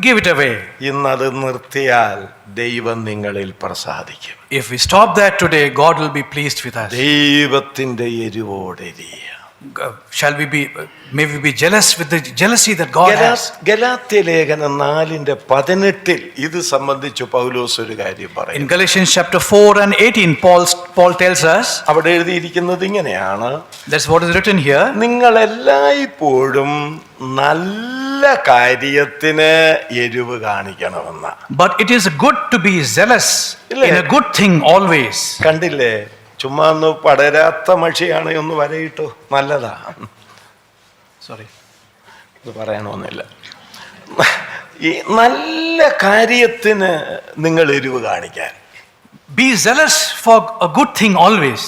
give it away. ഇന്നത് നിർത്തിയാൽ ദൈവം നിങ്ങളിൽ പ്രസാദിക്കും. If we stop that today, God will be pleased with us. ദൈവത്തിന്റെ എരിവോടെരിയ. May we be jealous with the jealousy that God has. Galatia ലേഖനം 4:18 ഇത് സംബന്ധിച്ച് പൗലോസ് ഒരു കാര്യം പറയും. In Galatians chapter 4 and 18, Paul tells us, അവിടെ എഴുതിയിരിക്കുന്നത് ഇങ്ങനെയാണ്, that's what is written here. നിങ്ങൾ എല്ലായ്പ്പോഴും നല്ല കാര്യത്തിന് എരിവ് കാണിക്കണമെന്ന. But it is good to be zealous in a good thing always. കണ്ടില്ലേ, ചുമ്മാ ഒന്ന് പടരാത്ത മഷിയാണ് ഒന്ന് വരയിട്ടു, നല്ലതാ. Sorry. ഇത് പറയണമെന്നില്ല. ഈ നല്ല കാര്യത്തിന് നിങ്ങൾ എരിവ് കാണിക്കാൻ. Be zealous for a good thing always.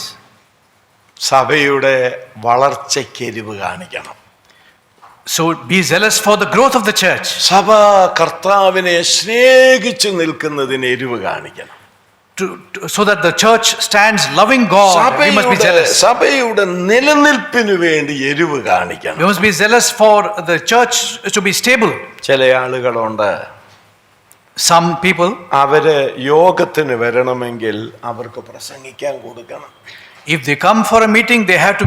സഭയുടെ വളർച്ചയ്ക്ക് എരിവ് കാണിക്കണം. So be zealous for the growth of the church. സഭ കർത്താവിനെ സ്നേഹിച്ചു നിൽക്കുന്നതിന് എരിവ് കാണിക്കണം. So that the church stands loving God, we must be zealous. സഭയുടെ നിലനിൽപ്പിനു വേണ്ടി എരിവ് കാണിക്കണം. We must be zealous for the church to be stable. ചില ആളുകളുണ്ട്, Some people, അവര് യോഗത്തിന് വരണമെങ്കിൽ അവർക്ക് പ്രസംഗിക്കാൻ കൊടുക്കണം. if they come for a meeting, they have to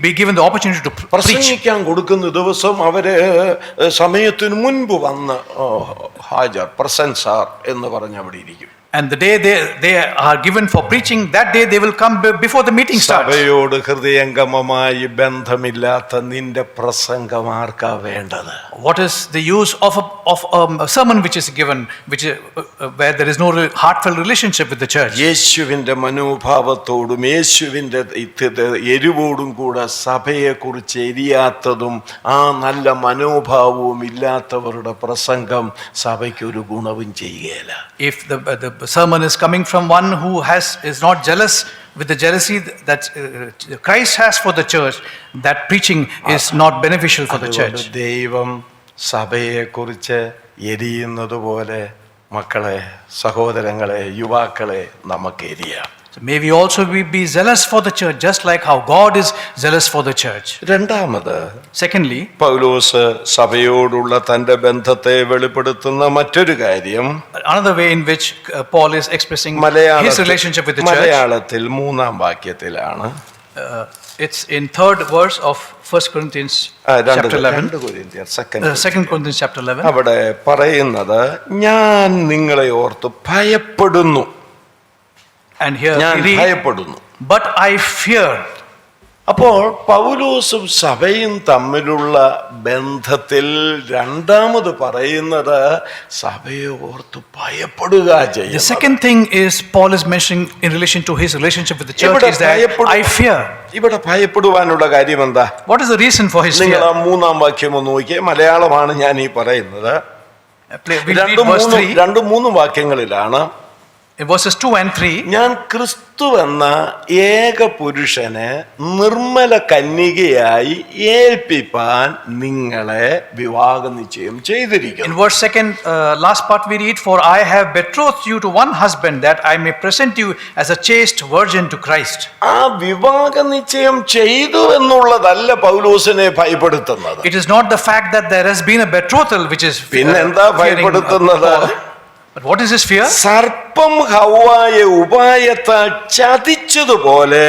be given the opportunity to preach. പ്രസംഗിക്കാൻ കൊടുക്കുന്ന ദിവസം അവര് സമയത്തിന് മുൻപ് വന്ന് ഹാജർ പ്രസൻസ് ആർ എന്ന് പറഞ്ഞ് അവിടെ ഇരിക്കും. And the day they are given for preaching, that day they will come before the meeting starts. സഭയോട് ഹൃദയംഗമമായി ബന്ധമില്ലാത്ത നിന്റെ പ്രസംഗം ആർക്കാ വേണ്ടത്? What is the use of a sermon which is given, where there is no heartfelt relationship with the church? യേശുവിന്റെ മനോഭാവത്തോടും യേശുവിന്റെ എരിവോടും കൂടെ സഭയെക്കുറിച്ച് എരിയാത്തതും ആ നല്ല മനോഭാവവും ഇല്ലാത്തവരുടെ പ്രസംഗം സഭയ്ക്ക് ഒരു ഗുണവും ചെയ്യുകയില്ല. If the sermon is coming from one who is not jealous with the jealousy that Christ has for the church, that preaching is not beneficial for the church. ദൈവം സഭയെക്കുറിച്ച് എരിയുന്നത് പോലെ മക്കളെ, സഹോദരങ്ങളെ, യുവാക്കളെ നമുക്ക് എരിയാം. So may we also be zealous for the church, just like how God is zealous for the church. രണ്ടാമത്, Secondly, പൗലോസ് സഭയോടുള്ള തന്റെ ബന്ധത്തെ വെളിപ്പെടുത്തുന്ന മറ്റൊരു കാര്യം another way in which Paul is expressing his relationship with the church. മലയാളത്തിൽ 3-ാം വാക്യത്തിലാണ്. It's in 3rd verse of 1 Corinthians chapter 11. 2 Corinthians chapter 11. അവിടെ പറയുന്നത്, ഞാൻ നിങ്ങളെ ഓർത്ത് ഭയപ്പെടുന്നു. And here ഞാൻ we read, ഭയപ്പെടുന്നു. but I fear. അപ്പോൾ പൗലോസും സഭയും തമ്മിലുള്ള ബന്ധത്തിൽ രണ്ടാമത് പറയുന്നത് സഭയെ ഓർത്ത് ഭയപ്പെടുക The ചെയ്യുന്നു. second thing is Paul is mentioning in relation to his relationship with the church is that I fear. ഇവിടെ ഭയപ്പെടുവാനുള്ള കാര്യം എന്താ? What is the reason for his നിങ്ങൾ fear? ആ 3-ാം വാക്യം ഒന്ന് നോക്കിയേ. മലയാളമാണ് ഞാൻ ഈ പറയുന്നത്. We'll read verse 3. 2-3 വാക്യങ്ങളിലാണ്. In verses 2 and 3, ഞാൻ ക്രിസ്തു എന്ന ഏക പുരുഷനെ നിർമ്മല കന്യകയായി ഏൽപ്പിപ്പാൻ നിങ്ങളെ വിവാഹ നിശ്ചയം in ചെയ്തിരിക്കുന്നു. verse 2, last part we read, for I have betrothed you to one husband, that I may present you as a chaste virgin to Christ. ആ വിവാഹ നിശ്ചയം ചെയ്തു എന്നുള്ളതല്ല പൗലോസിനെ ഭയപ്പെടുത്തുന്നത്. It is not the fact that there has been a betrothal which is പിന്നെന്താ ഭയപ്പെടുത്തുന്നത്? But what is his fear? സർപ്പം ഹവ്വായെ ഉപായത്താൽ ചതിച്ചതുപോലെ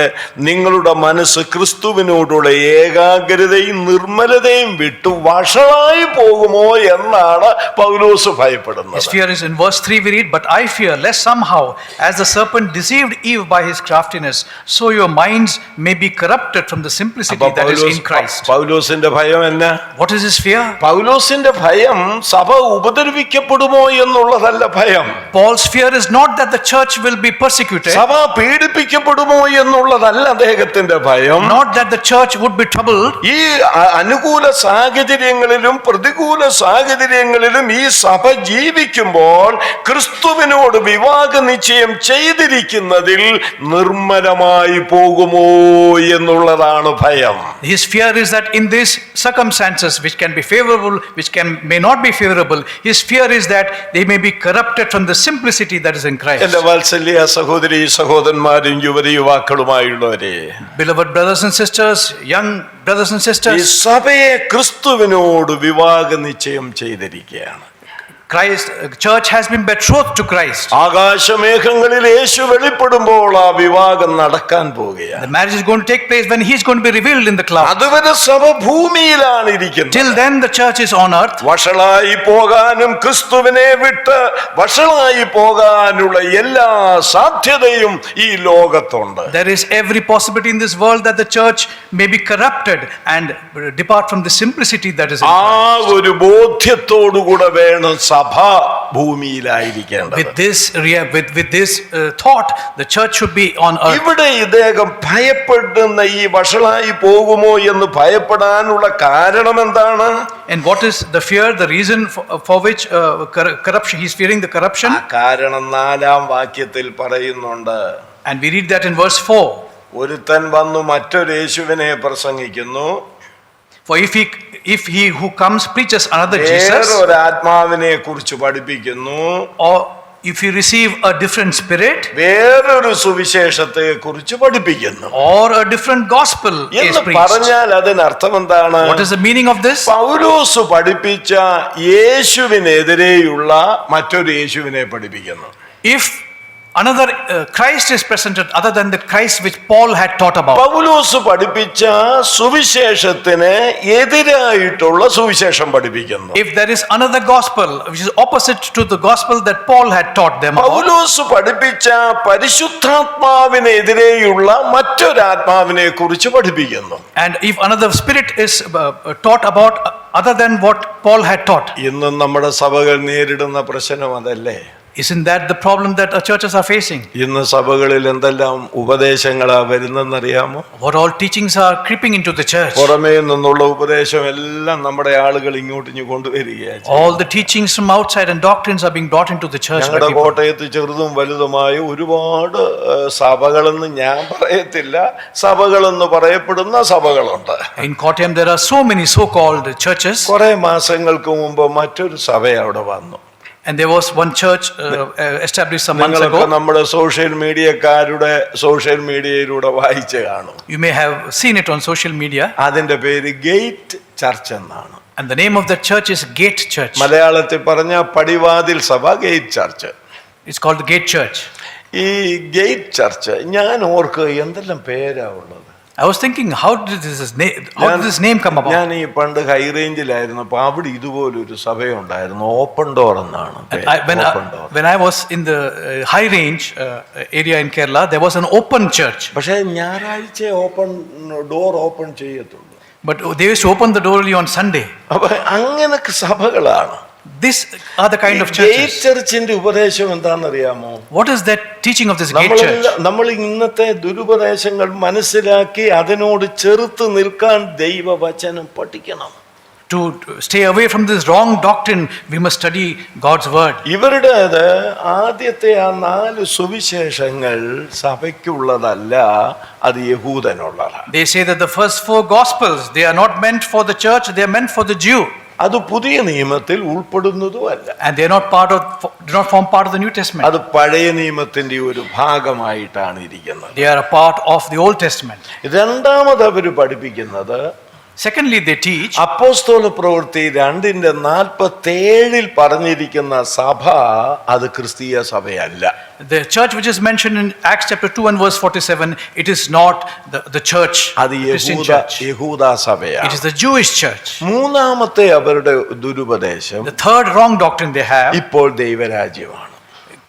നിങ്ങളുടെ മനസ്സ് ക്രിസ്തുവിനോടുള്ള ഏകാഗ്രതയും നിർമ്മലതയും വിട്ടു വഷളായി പോകുമോ എന്നാണ് പൗലോസ് ഭയപ്പെടുന്നത്. His fear is in verse 3 we read, but I fear lest somehow, as the serpent deceived Eve by his craftiness, so your minds may be corrupted from the simplicity that is in Christ. പൗലോസിന്റെ ഭയം എന്നാ? What is his fear? പൗലോസിന്റെ ഭയം സഭ ഉപദ്രവിക്കപ്പെടുമോ എന്നുള്ളതല്ല ഭയം. Paul's fear is not that the church will be persecuted, സഭ പീഡിപ്പിക്കപ്പെടുമോ എന്നുള്ളതല്ല അദ്ദേഹത്തിന്റെ ഭയം. not that the church would be troubled. ഈ അനുകൂല സാഹചര്യങ്ങളിലും പ്രതികൂല സാഹചര്യങ്ങളിലും ഈ സഭ ജീവിക്കുമ്പോൾ ക്രിസ്തുവിനോട് വിവാഹ നിശ്ചയം ചെയ്തിരിക്കുന്നതിൽ നിർമ്മലമായി പോകുമോ എന്നുള്ളതാണ് ഭയം. His fear is that in these circumstances, which can be favorable, which may not be favorable, his fear is that they may be corrupted from the simplicity that is in Christ. എന്റെ വാത്സല്യ സഹോദരി സഹോദരന്മാരും യുവതി യുവാക്കളുമായുള്ളവരെ, Beloved brothers and sisters, young brothers and ഈ sisters, സഭയെ ക്രിസ്തുവിനോട് വിവാഹ നിശ്ചയം ചെയ്തിരിക്കുകയാണ്. Christ, church has been betrothed to Christ. ആകാശമേഘങ്ങളിൽ യേശു വെളിപ്പെടുമ്പോൾ ആ വിവാഹം നടക്കാൻ പോവുകയാണ്. The marriage is going to take place when he is going to be revealed in the cloud. അതുവരെ സഭ ഭൂമിയിലാണ് ഇരിക്കുന്നത്. Till then the church is on earth. വഷളായി പോകാനും ക്രിസ്തുവിനെ വിട്ട് വഷളായി പോകാനുള്ള എല്ലാ സാധ്യതയും ഈ ലോകത്തുണ്ട്. There is every possibility in this world that the church may be corrupted and depart from the simplicity that is in ആ Christ. ഒരു ബോധ്യത്തോടുകൂടെ വേണം സഭ ഭൂമിയിലായിരിക്കേണ്ടത്. With this thought, the church should be on earth. ഇവിടെ ഇദ്ദേഹം ഭയപ്പെടുന്ന ഈ വഷളായി പോകുമോ എന്ന് ഭയപ്പെടാനുള്ള കാരണം എന്താണ്? And what is the fear, the reason for which corruption, he's fearing the corruption? ആ കാരണം 4-ാം വാക്യത്തിൽ പറയുന്നുണ്ട്. And we read that in verse 4. ഒരുത്തൻ വന്നു മറ്റൊരു യേശുവിനെ പ്രസംഗിക്കുന്നു, For if he who comes preaches another Jesus, വേറൊരു ആത്മാവിനെ കുറിച്ച് പഠിപ്പിക്കുന്നു, or if you receive a different spirit, വേറൊരു സുവിശേഷത്തെ കുറിച്ച് പഠിപ്പിക്കുന്നു, or a different gospel is എന്ന് preached. പറഞ്ഞാൽ അതിനർത്ഥം എന്താണ്? What is the meaning of this? പൗലോസ് പഠിപ്പിച്ച യേശുവിനെതിരെയുള്ള മറ്റൊരു യേശുവിനെ പഠിപ്പിക്കുന്നു. If another Christ is presented other than the Christ which Paul had taught about, പൗലോസ് പഠിപ്പിച്ച സുവിശേഷത്തിന് എതിരായിട്ടുള്ള സുവിശേഷം പഠിപ്പിക്കുന്നു. if there is another gospel which is opposite to the gospel that Paul had taught them about, പൗലോസ് പഠിപ്പിച്ച പരിശുദ്ധാത്മാവിനെതിരെയുള്ള മറ്റൊരാത്മാവിനെ കുറിച്ച് പഠിപ്പിക്കുന്നു. and if another spirit is taught about other than what Paul had taught, ഇന്നും നമ്മുടെ സഭകൾ നേരിടുന്ന പ്രശ്നം അതല്ലേ? isn't that the problem that our churches are facing? ഇന്ന് സഭകളിൽ എന്തെല്ലാം ഉപദേശങ്ങളാ വരുന്നെന്നറിയാമോ? What all teachings are creeping into the church? പുറമേ നിന്നുള്ള ഉപദേശം എല്ലാം നമ്മുടെ ആളുകൾ ഇങ്ങോട്ട് കൊണ്ടുവരികയാണ്. All the teachings from outside and doctrines are being brought into the church by ഞങ്ങളുടെ people. കോട്ടയത്ത് ചെറുതും വലുതുമായ ഒരുപാട് സഭകളെന്ന് ഞാൻ പറയത്തില്ല, സഭകളെന്ന് പറയപ്പെടുന്ന സഭകളുണ്ട്. In Kottayam there are so many so-called churches, കുറെ മാസങ്ങൾക്ക് മുമ്പ് മറ്റൊരു സഭ അവിടെ വന്നു. and there was one church established some months നിങ്ങളൊക്കെ ago. നമ്മുടെ സോഷ്യൽ മീഡിയയിലൂടെ വായിച്ചു കാണും. You may have seen it on social media, അതിന്റെ പേര് ഗേറ്റ് ചർച്ച് എന്നാണ്. and the name of the church is Gate Church. മലയാളത്തിൽ പറഞ്ഞ പടിവാതിൽ സഭ gate church. It's called the Gate Church. ഈ ഗേറ്റ് ചർച്ച് ഞാൻ ഓർക്ക് എന്തെല്ലാം പേരാ ഉള്ളത്. I was thinking, how did this name come about? ഞാൻ ഈ പണ്ട് ഹൈ റേഞ്ചിലായിരുന്നു, അപ്പൊ അവിടെ ഇതുപോലൊരു സഭയുണ്ടായിരുന്നു, ഓപ്പൺ ഡോർ എന്നാണ്. When I was in the high range area in Kerala, there was an open church. പക്ഷെ ഞായറാഴ്ച ഡോർ ഓപ്പൺ ചെയ്യത്തുള്ളൂ. But they used to open the door only on Sunday. അപ്പൊ അങ്ങനൊക്കെ സഭകളാണ്. These are the kind of gate churches. ചർച്ചിന്റെ ഉപദേശം എന്താണെന്നറിയാമോ? What is that teaching of this Gate Church? നമ്മൾ ഇന്നത്തെ ദുരുപദേശങ്ങൾ മനസ്സിലാക്കി അതിനോട് ചെറുത്ത് നിൽക്കാൻ ദൈവവചനം പഠിക്കണം. To stay away from this wrong doctrine, we must study God's word. ഇവരുടേത് ആദ്യത്തെ ആ 4 സുവിശേഷങ്ങൾ സഭയ്ക്കുള്ളതല്ല, അത് യഹൂദനുള്ളതാണ്. They say that the first 4 gospels, they are not meant for the church, they are meant for the Jew. അത് പുതിയ നിയമത്തിൽ ഉൾപ്പെടുന്നതുമല്ല. And they are not do not form part of the New Testament. അത് പഴയ നിയമത്തിന്റെ ഒരു ഭാഗമായിട്ടാണ് ഇരിക്കുന്നത്. They are a part of the Old Testament. രണ്ടാമത് അവർ പഠിപ്പിക്കുന്നത്, Secondly, they teach അപ്പോസ്തല പ്രവൃത്തി 2:47 പറഞ്ഞിരിക്കുന്ന സഭ അത് ക്രിസ്തീയ സഭയല്ല. the church which is mentioned in Acts chapter 2 and verse 47, it is not the church, അത് Christian church. യഹൂദ സഭയാണ്. It is the Jewish church. മൂന്നാമത്തെ അവരുടെ ദുരുപദേശം, The third wrong doctrine they have, ഇപ്പോൾ ദൈവരാജ്യമാണ്.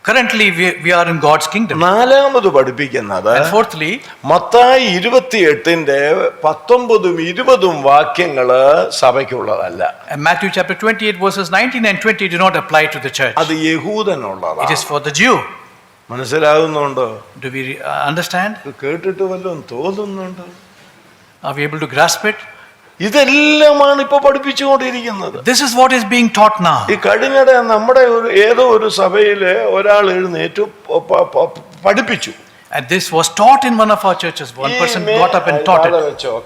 currently we are in God's kingdom. നാലാമത് പഠിപ്പിക്കുന്നത്, And fourthly, Mathai 28:19-20 വാക്യങ്ങള് സഭയ്ക്കുള്ളതല്ല. and Matthew chapter 28 verses 19 and 20 do not apply to the church. അത് യഹൂദനുള്ളതാണ്. It is for the Jew. മനസ്സിലാകുന്നുണ്ടോ? Do we understand? കേട്ടിട്ട് വല്ലതും തോന്നുന്നുണ്ടോ? Are we able to grasp it? ഇതെല്ലാമാണ് ഇപ്പൊ പഠിപ്പിച്ചുകൊണ്ടിരിക്കുന്നത്. This is what is being taught now. ഈ കഴിഞ്ഞിടെ നമ്മുടെ ഏതോ ഒരു സഭയില് ഒരാൾ എഴുന്നേറ്റു പഠിപ്പിച്ചു. And this was taught in one of our churches. One person got up and taught it.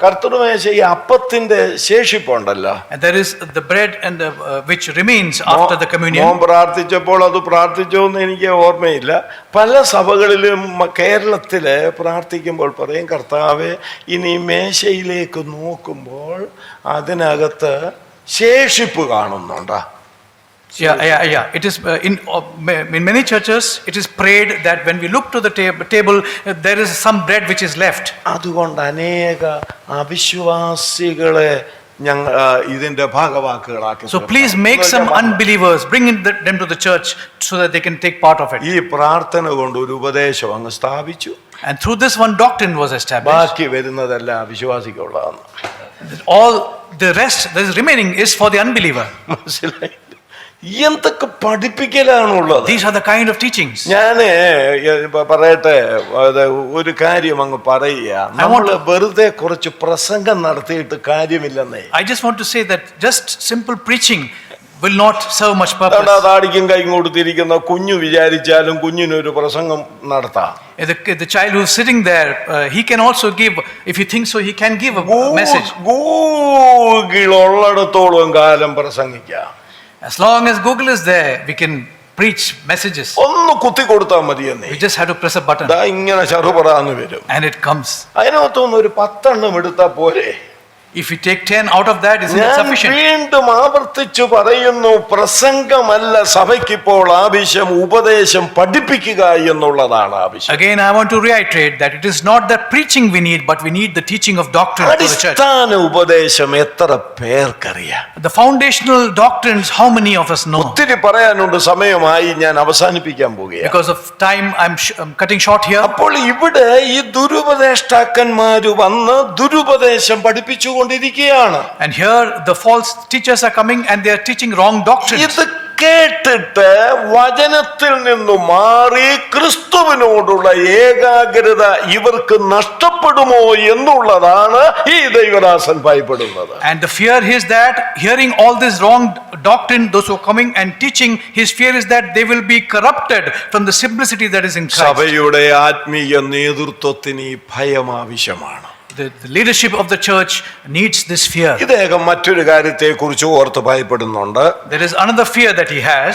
കർത്തൃമേശ ഈ അപ്പത്തിന്റെ ശേഷിപ്പുണ്ടല്ലോ, And there is the bread and the which remains after the communion. മോൻ പ്രാർത്ഥിച്ചപ്പോൾ അത് പ്രാർത്ഥിച്ചോ എന്ന് എനിക്ക് ഓർമ്മയില്ല. പല സഭകളിലും കേരളത്തില് പ്രാർത്ഥിക്കുമ്പോൾ പറയും, കർത്താവേ ഇനി മേശയിലേക്ക് നോക്കുമ്പോൾ അതിനകത്ത് ശേഷിപ്പ് കാണുന്നുണ്ടോ? Yeah. It is in many churches. It is prayed that when we look to the table, there is some bread which is left. അതുകൊണ്ട് അനേക അവിശ്വാസികളെ ഞങ്ങൾ ഇതിന്റെ ഭാഗവാക്കുകളാക്കി. So please make some unbelievers, bring them to the church so that they can take part of it. ഈ പ്രാർത്ഥന കൊണ്ട് ഒരു ഉപദേശം അങ്ങ് സ്ഥാപിച്ചു. And through this one doctrine was established. ബാക്കി വരുന്നതെല്ലാം അവിശ്വാസിക്കുള്ളതാണ്. All the rest that is remaining is for the unbeliever. മനസ്സിലായി? എന്തൊക്കെ പഠിപ്പിക്കലാണുള്ളത്. These are the kind of teachings. ഞാന് പറയട്ടെ, ഒരു കാര്യം അങ്ങ് പറയുക, നമ്മള് വെറുതെ കുറച്ച് പ്രസംഗം നടത്തിയിട്ട് കാര്യമില്ലെന്നേ. I just want to say that just simple preaching will not serve much purpose. താടിക്കും കൈയും കൊടുത്തിരിക്കുന്ന കുഞ്ഞു വിചാരിച്ചാലും കുഞ്ഞിനൊരു പ്രസംഗം നടത്താം. The child who is sitting there, he can also give, if he thinks so, he can give a message. ഗൂഗിളുള്ളിടത്തോളം കാലം പ്രസംഗിക്കാം. As long as Google is there, we can preach messages. ഒന്ന് കുത്തി കൊടുത്താൽ മതിയെന്നേ. We just have to press a button. ഇങ്ങനെ ചെറുപറാന്ന് വരും. And it comes. അതിനകത്തൊന്ന് ഒരു 10 എണ്ണം എടുത്താ പോരെ. If you take 10 out of that, isn't it sufficient? വീണ്ടും ആവർത്തിച്ചു പറയുന്നു, പ്രസംഗമല്ല സഭയ്ക്കിപ്പോൾ ആവശ്യം, ഉപദേശം പഠിപ്പിക്കുക എന്നുള്ളതാണ് ആവശ്യം. Again, I want to reiterate that it is not the preaching we need, but we need the teaching of doctrine for the church. അടിസ്ഥാന ഉപദേശം എത്ര പേർക്കറിയാം? The foundational doctrines, how many of us know? ഒത്തിരി പറയാനുണ്ട്, സമയമായി, ഞാൻ അവസാനിപ്പിക്കാൻ പോകുകയാണ്. Because of time, I'm cutting short here. അപ്പോൾ ഇവിടെ ഈ ദുരുപദേഷ്ടാക്കന്മാര് വന്ന് ദുരുപദേശം പഠിപ്പിച്ചു കൊണ്ടിരിക്കുകയാണ്. And here the false teachers are coming and they are teaching wrong doctrines. ഇത് കേട്ടിട്ട് വചനത്തിൽ നിന്ന് മാറി ക്രിസ്തുവിനോടുള്ള ഏകാഗ്രത ഇവർക്ക് നഷ്ടപ്പെടുമോ എന്നുള്ളതാണ് ഈ ദൈവദാസൻ ഭയപ്പെടുന്നത്. And the fear is that hearing all this wrong doctrine, those who are coming and teaching, his fear is that they will be corrupted from the simplicity that is in Christ. സഭയുടെ ആത്മീയ നേതൃത്വത്തിന് ഈ ഭയം ആവശ്യമാണ്. The leadership of the church needs this fear. ഇദ്ദേഹം മറ്റൊരു കാര്യത്തെ കുറിച്ച് ഓർത്ത് ഭയപ്പെടുന്നുണ്ട്. There is another fear that he has.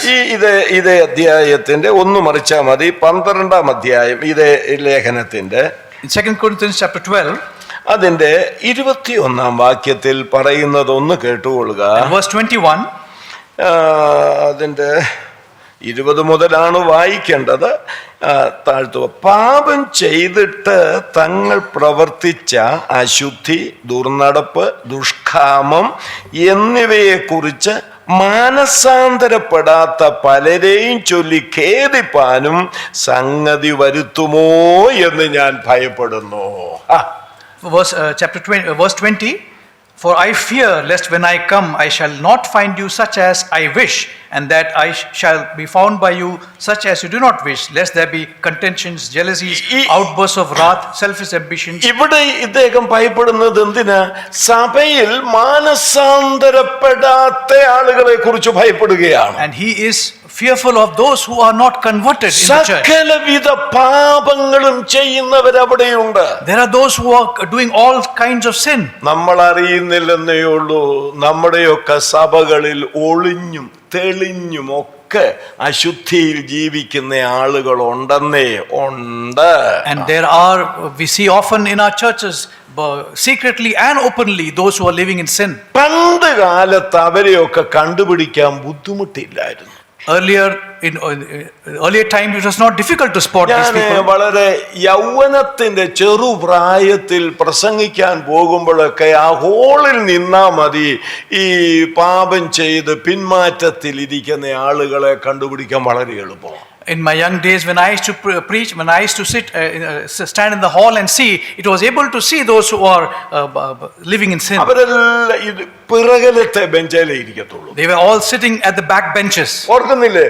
ഇതേ അധ്യായത്തിന്റെ ഒന്ന് മറിച്ചാൽ മതി, 12-ാം അധ്യായം ഇതേ ലേഖനത്തിന്റെ In 2 Corinthians chapter 12, അതിന്റെ 21-ാം വാക്യത്തിൽ പറയുന്നത് ഒന്ന് കേട്ടുകൊള്ളുക. verse 21. അതിന്റെ 20 മുതലാണ് വായിക്കേണ്ടത്. താഴ്ത്തുക. പാപം ചെയ്തിട്ട് തങ്ങൾ പ്രവർത്തിച്ച അശുദ്ധി, ദുർനടപ്പ്, ദുഷ്കാമം എന്നിവയെക്കുറിച്ച് മാനസാന്തരപ്പെടാത്ത പലരെയും ചൊല്ലി ഖേദിപ്പാനും സംഗതി വരുത്തുമോ എന്ന് ഞാൻ ഭയപ്പെടുന്നു. Chapter 20, verse 20. For I fear lest when I come I shall not find you such as I wish, and that I shall be found by you such as you do not wish, lest there be contentions, jealousies, outbursts of wrath, selfish ambitions. ഇവിടെ ഇദ്ദേഹം ഭയപ്പെടുന്നത് എന്തിനാ? സഭയിൽ മാനസാന്തരപ്പെടാത്ത ആളുകളെ കുറിച്ച് ഭയപ്പെടുകയാണ്. And he is fearful of those who are not converted in the church. സകലവിധ പാപങ്ങളും ചെയ്യുന്നവർ അവിടെയുണ്ട്. There are those who are doing all kinds of sin. നമ്മൾ അറിയുന്നില്ലെന്നേ ഉള്ളൂ, നമ്മുടെയൊക്കെ സഭകളിൽ ഒളിഞ്ഞും തെളിഞ്ഞും ഒക്കെ അശുദ്ധിയിൽ ജീവിക്കുന്ന ആളുകൾ ഉണ്ടെന്നേ ഉണ്ട്. And there are, we see often in our churches, secretly and openly, those who are living in sin. പണ്ട് കാലത്ത് അവരെയൊക്കെ കണ്ടുപിടിക്കാൻ ബുദ്ധിമുട്ടില്ലായിരുന്നു. Earlier time, it was not difficult to spot these people. വളരെ യൗവനത്തിന്റെ ചെറുപ്രായത്തിൽ പ്രസംഗിക്കാൻ പോകുമ്പോഴൊക്കെ ആ ഹോളിൽ നിന്നാ മതി ഈ പാപം ചെയ്ത് പിന്മാറ്റത്തിൽ ഇരിക്കുന്ന ആളുകളെ കണ്ടുപിടിക്കാൻ വളരെ എളുപ്പമാണ്. In my young days, when I used to preach, when I used to stand in the hall and see, it was able to see those who are living in sin. അവരെല്ലാം ഇത് പിറകിലത്തെ ബെഞ്ചിലേ ഇരിക്കത്തുള്ളൂ. They were all sitting at the back benches. ഓർക്കുന്നില്ലേ,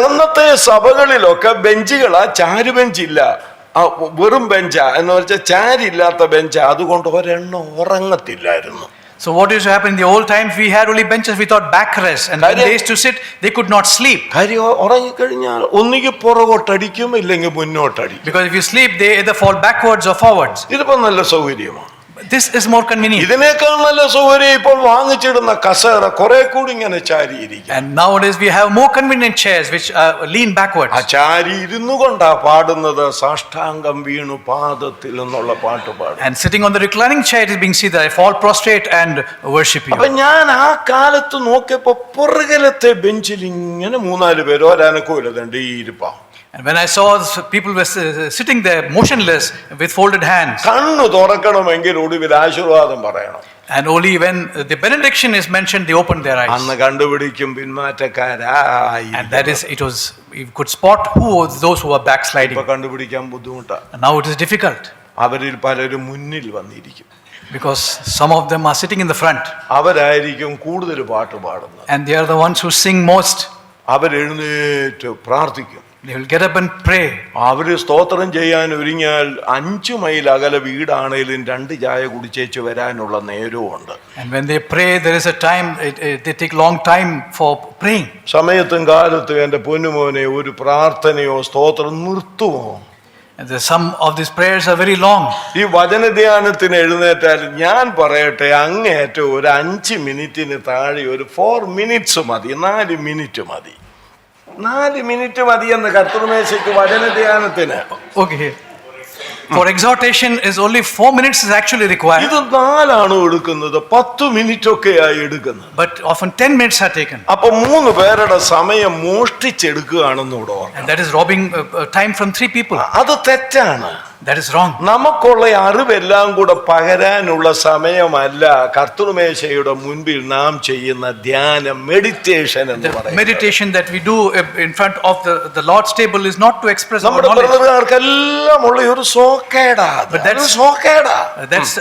അന്നത്തെ സഭകളിലൊക്കെ ബെഞ്ചുകളാ, ചാരുബെഞ്ചില്ല, വെറും ബെഞ്ചാ എന്ന് വെച്ചാൽ ചാരില്ലാത്ത ബെഞ്ചാ. അതുകൊണ്ട് ഒരെണ്ണം ഉറങ്ങത്തില്ലായിരുന്നു. So what used to happen in the old times, we had only benches without backrest, and when they used to sit, they could not sleep. കാര്യം ഉറങ്ങിക്കഴിഞ്ഞാൽ ഒന്നുകിൽ പുറകോട്ടടിക്കും, ഇല്ലെങ്കിൽ മുന്നോട്ടടിക്കും. Because if you sleep, they either fall backwards or forwards. ഇതിപ്പോ നല്ല സൗകര്യമാണ്. This is more convenient. ഇതിനേക്കാൾ നല്ല സൗകര്യം ഇപ്പോൾ വാങ്ങിച്ചിടുന്ന കസേര കുറെ കൂടി ഇങ്ങനെ ചാരിയിരിക്കും. And nowadays we have more convenient chairs which lean backwards. ആ ചാരി ഇരുന്നു കൊണ്ടാ പാടുന്നത് സാഷ്ടാംഗം വീണു പാദത്തിൽ എന്നുള്ള പാട്ട് പാടും. And sitting on the reclining chair is being seen that I fall prostrate and worship you. അപ്പൊ ഞാൻ ആ കാലത്ത് നോക്കിയപ്പോ പുറകിലത്തെ ബെഞ്ചിൽ ഇങ്ങനെ 3-4 പേര് ഒരനക്കൂലതുണ്ട് ഈ ഇരിപ്പാ. And when I saw people were sitting there motionless with folded hands. കണ്ണു തുറക്കണമെങ്കിൽ ഒടുവിൽ ആശീർവാദം പറയണം. And only when the benediction is mentioned, they opened their eyes. അന്ന് കണ്ടുപിടിക്കും പിന്മാറ്റക്കാരായി. And that is, you could spot who was those who were backsliding. ഇപ്പൊ കണ്ടുപിടിക്കാൻ ബുദ്ധിമുട്ടാ. And now it is difficult. അവരിൽ പലരും മുന്നിൽ വന്നിരിക്കും. Because some of them are sitting in the front. അവരായിരിക്കും കൂടുതൽ പാട്ട് പാടുന്നത്. And they are the ones who sing most. അവരെഴുന്നേറ്റ് പ്രാർത്ഥിക്കും. They will get up and pray. അവര് സ്തോത്രം ചെയ്യാൻ ഒരുങ്ങിയാൽ 5 മൈൽ അകലെ വീടാണേലും 2 ചായ കുടിച്ചേച്ച് വരാനുള്ള നേരവുമുണ്ട്. And when they pray, there is a time, they take long time for praying. സമയത്തും കാലത്തും എൻ്റെ പൊന്നുമോനെ ഒരു പ്രാർത്ഥനയോ സ്തോത്രം നിർത്തുമോ? And some of these prayers are very long. ഈ വചനധ്യാനത്തിന് എഴുന്നേറ്റാൽ ഞാൻ പറയട്ടെ, അങ്ങേറ്റം ഒരു 5 മിനിറ്റിന് താഴെ ഒരു 4 മിനിറ്റ്സ് മതി, 4 മിനിറ്റ് മതി. 4 മിനിറ്റ് മതി എന്ന് കർത്തൃമേശയ്ക്ക് വചനധ്യാനത്തിന്. Okay. For exhortation is only 4 minutes is actually required. ഇത് 4 എടുക്കുന്നത്, 10 മിനിറ്റ് ഒക്കെയായി എടുക്കുന്നത്. But often 10 minutes are taken. അപ്പൊ 3 പേരുടെ സമയം മോഷ്ടിച്ചെടുക്കുകയാണെന്നൂടെ ഓർക്കണം. And that is robbing time from 3 people. അത് തെറ്റാണ്. That is wrong. നമുക്കുള്ള അറിവെല്ലാം കൂടെ പകരാനുള്ള സമയമല്ല കർത്തൃമേശയുടെ മുൻപിൽ നാം ചെയ്യുന്ന ധ്യാനം, മെഡിറ്റേഷൻ എന്ന് പറയുന്നത്. Meditation that we do in front of the Lord's table is not to express our നമ്മുടെ knowledge. ബ്രദറുകാർക്കെല്ലാം ഉള്ള ഒരു സോക്കേടാ. That's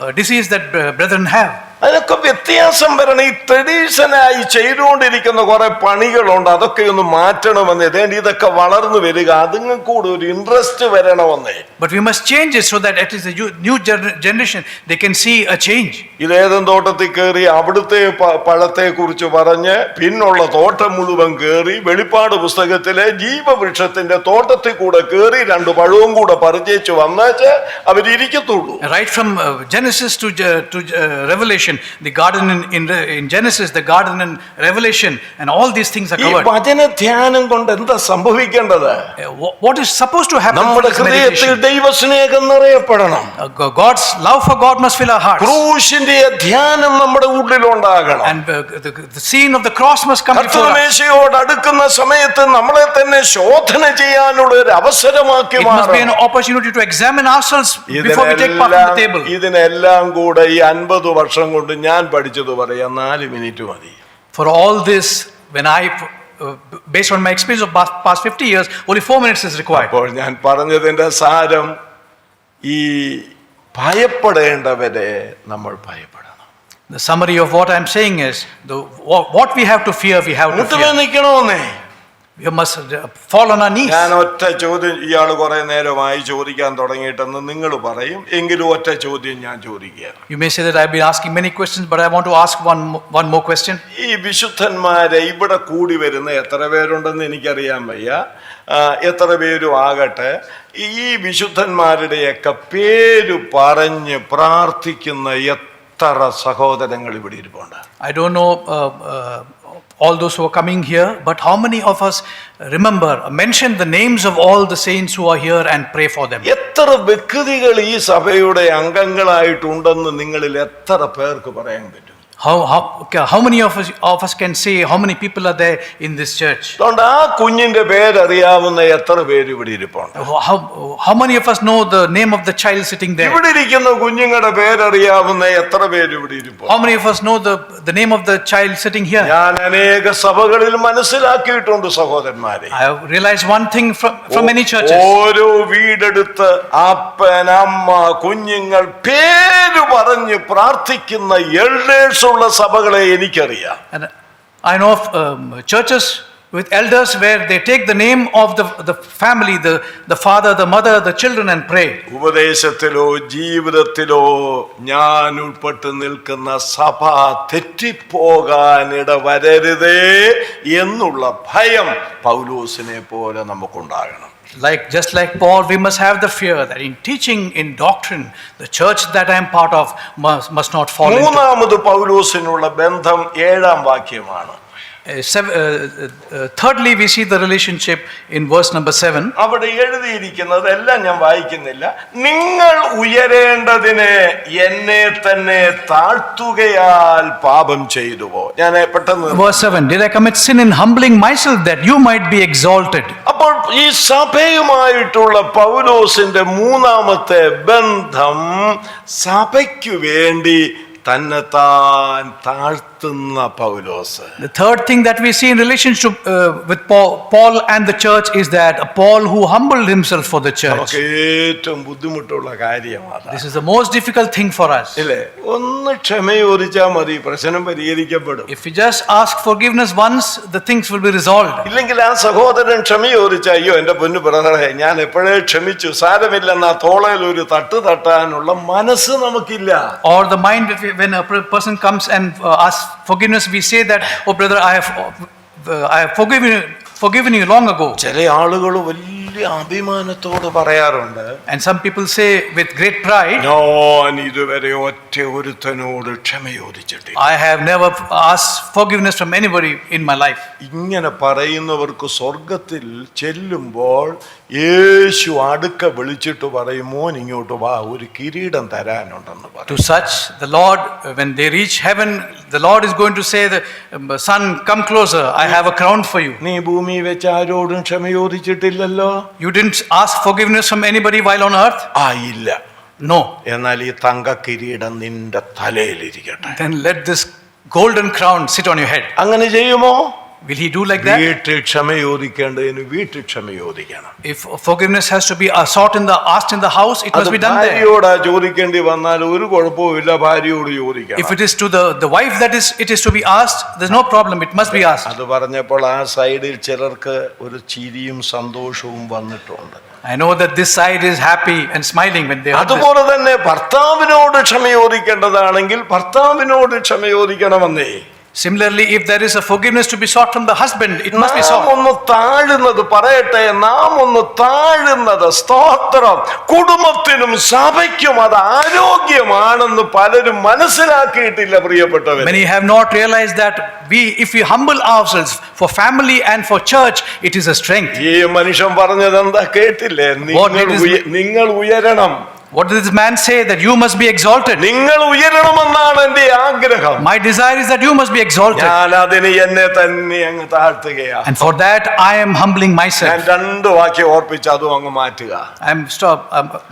a disease that brethren have. അതിനൊക്കെ വ്യത്യാസം വരണം. ഈ ട്രഡീഷനായി ചെയ്തുകൊണ്ടിരിക്കുന്ന കുറെ പണികളുണ്ട്, അതൊക്കെ ഒന്ന് മാറ്റണമെന്ന്. ഇതൊക്കെ വളർന്നു വരിക, അതുങ്ങൾക്ക് കൂടെ ഒരു interest വരണമെന്നേ. But we must change it so that at least the new generation they can see a change. ഇതേതും തോട്ടത്തിൽ കയറി അവിടുത്തെ പഴത്തെ കുറിച്ച് പറഞ്ഞ് പിന്നുള്ള തോട്ടം മുഴുവൻ കയറി വെളിപ്പാട് പുസ്തകത്തിലെ ജീവവൃക്ഷത്തിന്റെ തോട്ടത്തിൽ കൂടെ കയറി 2 പഴവും കൂടെ പറിച്ചേച്ച് വന്നേച്ച് അവരിയ്ക്കത്തുള്ളൂ. Right from Genesis to Revelation, the garden in Genesis, the garden in Revelation, and all these things are covered. ഈ വചനധ്യാനം കൊണ്ട് എന്താ സംഭവിക്കേണ്ടത്? What is supposed to happen? നമ്മുടെ ഹൃദയത്തിൽ ദൈവസ്നേഹം നിറയപ്പെടണം. God's love for God must fill our hearts. ക്രൂശിന്റെ ധ്യാനം നമ്മുടെ ഉള്ളിലുണ്ടാകണം. And the scene of the cross must come before us. കർത്തൃമേശയോട് അടുക്കുന്ന സമയത്ത് നമ്മളെ തന്നെ ശോധന ചെയ്യാനുള്ള ഒരു അവസരമാക്കി It must be an മാറണം. opportunity to examine ourselves before we take part in the table. ഇതിനെല്ലാം കൂടെ ഈ 50 വർഷം കൊണ്ട് ഞാൻ പഠിച്ചത് പറയാം, 4 മിനിറ്റ് മതി. For all this, when based on my experience of past 50 years, only 4 minutes is required. അപ്പോൾ ഞാൻ പറഞ്ഞതിന്റെ സാരം, ഈ ഭയപ്പെടേണ്ടവരെ നമ്മൾ ഭയപ്പെടണം. The summary of what I am saying is, what we have to fear, we have to മുട്ടുമേ fear. നിൽക്കണമെന്നേ. We must fall on our knees. ഞാൻ ഒറ്റ ചോദ്യം, ഇയാൾ കുറെ നേരമായി ചോദിക്കാൻ തുടങ്ങിയിട്ടെന്ന് നിങ്ങൾ പറയും, എങ്കിലും ഒറ്റ ചോദ്യം ഞാൻ ചോദിക്കുക. You may say that I have been asking many questions, but I want to ask one more question. ഈ വിശുദ്ധന്മാരെ ഇവിടെ കൂടി വരുന്ന എത്ര പേരുണ്ടെന്ന് എനിക്കറിയാൻ വയ്യ, എത്ര പേരും ആകട്ടെ, ഈ വിശുദ്ധന്മാരുടെയൊക്കെ പേര് പറഞ്ഞ് പ്രാർത്ഥിക്കുന്ന എത്ര സഹോദരങ്ങൾ ഇവിടെ ഇരിപ്പുണ്ട്? I don't know all those who are coming here, but how many of us mention the names of all the saints who are here and pray for them? എത്ര വ്യക്തികൾ ഈ സഭയുടെ അംഗങ്ങളായിട്ടുണ്ടെന്ന് നിങ്ങളിൽ എത്ര പേർക്ക് പറയാൻ പറ്റും? How many of us can say how many people are there in this church? അതുകൊണ്ട് ആ കുഞ്ഞിന്റെ പേരറിയാവുന്ന എത്ര പേര് ഇവിടെ ഇരിപ്പുണ്ട്? How many of us know the name of the child sitting there? ഇവിടെ ഇരിക്കുന്ന കുഞ്ഞുങ്ങളുടെ പേരറിയാവുന്ന എത്ര പേര് ഇവിടെ ഇരിപ്പുണ്ട്? How many of us know the name of the child sitting here? ഞാൻ അനേക സഭകളിൽ മനസ്സിലാക്കിയിട്ടുണ്ട് സഹോദരന്മാരെ. I have realized one thing from many churches. ഓരോ വീടെടുത്ത് അപ്പൻ, അമ്മ, കുഞ്ഞുങ്ങൾ പേര് പറഞ്ഞ് പ്രാർത്ഥിക്കുന്ന എൽഡേഴ്സ് ഉള്ള സഭകളെ എനിക്കറിയാം. And I know of churches with elders where they take the name of the family, the father, the mother, the children, and pray. ഉപദേശത്തിലോ ജീവിതത്തിലോ ഞാൻ ഉൾപ്പെട്ട് നിൽക്കുന്ന സഭ തെറ്റിപ്പോകാനിട വരരുതേ എന്നുള്ള ഭയം പൗലോസിനെ പോലെ നമുക്കുണ്ടാകണം. Just like Paul, we must have the fear that in teaching, in doctrine, the church that I am part of must not fall into. മൂന്നാമത് പൗലോസിനുള്ള ബന്ധം 7-ാം വാക്യമാണ്. Thirdly, we see the relationship in verse number 7. അവിടെ എഴുതിയിരിക്കുന്നത് എല്ലാം ഞാൻ വായിക്കുന്നില്ല. നിങ്ങൾ ഉയരേണ്ടതിന് എന്നെ തന്നെ താഴ്ത്തുകയാൽ പാപം ചെയ്തുവോ? ഞാൻ പെട്ടെന്ന് Verse 7. Did I commit sin in humbling myself that you might be exalted? അപ്പോൾ ഈ സഭയുമായിട്ടുള്ള പൗലോസിന്റെ മൂന്നാമത്തെ ബന്ധം സഭയ്ക്കു വേണ്ടി തന്നെത്താൻ താഴ്ത്തുന്ന പൗലോസ്. The third thing that we see in relationship with Paul and the church is that Paul who humbled himself for the church. നമുക്ക് ഏറ്റവും ബുദ്ധിമുട്ടുള്ള കാര്യമാണ്. This is the most difficult thing for us. ഇല്ലേ? ഒന്ന് ക്ഷമയോദിച്ചാൽ മതി, പ്രശ്നം പരിഹരിക്കപ്പെടും. If we just ask forgiveness once, the things will be resolved. ഇല്ലെങ്കിൽ ആ സഹോദരൻ ക്ഷമയോദിച്ച, അയ്യോ എന്റെ പൊന്നു ബ്രദറെ ഞാൻ എപ്പോഴേ ക്ഷമിച്ചു, സാരമില്ലെന്ന തോളയിൽ ഒരു തട്ട് തട്ടാനുള്ള മനസ്സ് നമുക്കില്ല. Or the mind that when a person comes and asks forgiveness, we say that, oh brother, I have forgiven you long ago. ചില ആളുകൾ വലിയ അഭിമാനത്തോട് പറയാറുണ്ട്. And some people say with great pride, ഞാൻ ഇതുവരെ ഒറ്റ ഒരുത്തനോട് ക്ഷമയോദിച്ചിട്ടില്ല. I have never asked forgiveness from anybody in my life. ഇങ്ങനെ പറയുന്നവർക്ക് സ്വർഗത്തിൽ ചെല്ലുമ്പോൾ യേശു അടുക്ക വിളിച്ചിട്ട് പറയും, മോൻ ഇങ്ങോട്ട് വാ, ഒരു കിരീടം തരാനുണ്ടെന്ന് പറയും. To such, the Lord, when they reach heaven, the Lord is going to say, son, come closer, I have a crown for you. നീ ഭൂമി വെച്ച് ആരോടും ക്ഷമയോദിച്ചിട്ടില്ലല്ലോ. You didn't ask forgiveness from anybody while on earth? ഇല്ല. No. എന്നാൽ ഈ തങ്ക കിരീടം നിന്റെ തലയിലിരിക്കട്ടെ. Then let this golden crown sit on your head. അങ്ങനെ ചെയ്യുമോ? Will he do like that? വീട്ടിൽ ക്ഷമയോദിക്കേണ്ടതിന് വീട്ടിൽ ക്ഷമയോദിക്കണം. If forgiveness has to be asked in the house, it must be done there. ഭാര്യയോടാ ചോദിക്കേണ്ടി വന്നാൽ ഒരു കുഴപ്പവുമില്ല, ഭാര്യയോട് ചോദിക്കണം. If it is to the wife that it is to be asked, there's no problem, it must be asked. അത് പറഞ്ഞപ്പോൾ ആ സൈഡിൽ ചിലർക്ക് ഒരു ചിരിയും സന്തോഷവും വന്നിട്ടുണ്ട്. I know that this side is happy and smiling when they heard this. അതുപോലെ തന്നെ ഭർത്താവിനോട് ക്ഷമയോദിക്കേണ്ടതാണെങ്കിൽ ഭർത്താവിനോട് ക്ഷമയോദിക്കണമെന്നേ. Similarly, if there is a forgiveness to be sought from the husband, it must be sought. നാം ഒന്ന് താഴുന്നത് പറയട്ടെ, നാം ഒന്ന് താഴുന്നത്, സ്തോത്രം, കുടുംബത്തിനും സഭയ്ക്കും അത് ആരോഗ്യമാണെന്ന് പലരും മനസ്സിലാക്കിയിട്ടില്ല പ്രിയപ്പെട്ടവരെ. Many have not realized that if we humble ourselves for family and for church, it is a strength. ഈ മനുഷ്യൻ പറഞ്ഞത് എന്താ കേട്ടില്ലേ? നിങ്ങൾ ഉയരണം. What does this man say? That you must be exalted. നിങ്ങൾ ഉയരണമെന്നാണ് എന്റെ ആഗ്രഹം. My desire is that you must be exalted. ഞാൻ അതിന് എന്നെ തന്നെ അങ്ങ് താഴ്ത്തുകയാണ്. And for that I am humbling myself. ഞാൻ രണ്ട് വാക്യം ഓർപ്പിച്ച് അതും അങ്ങ് മാറ്റുക. I'm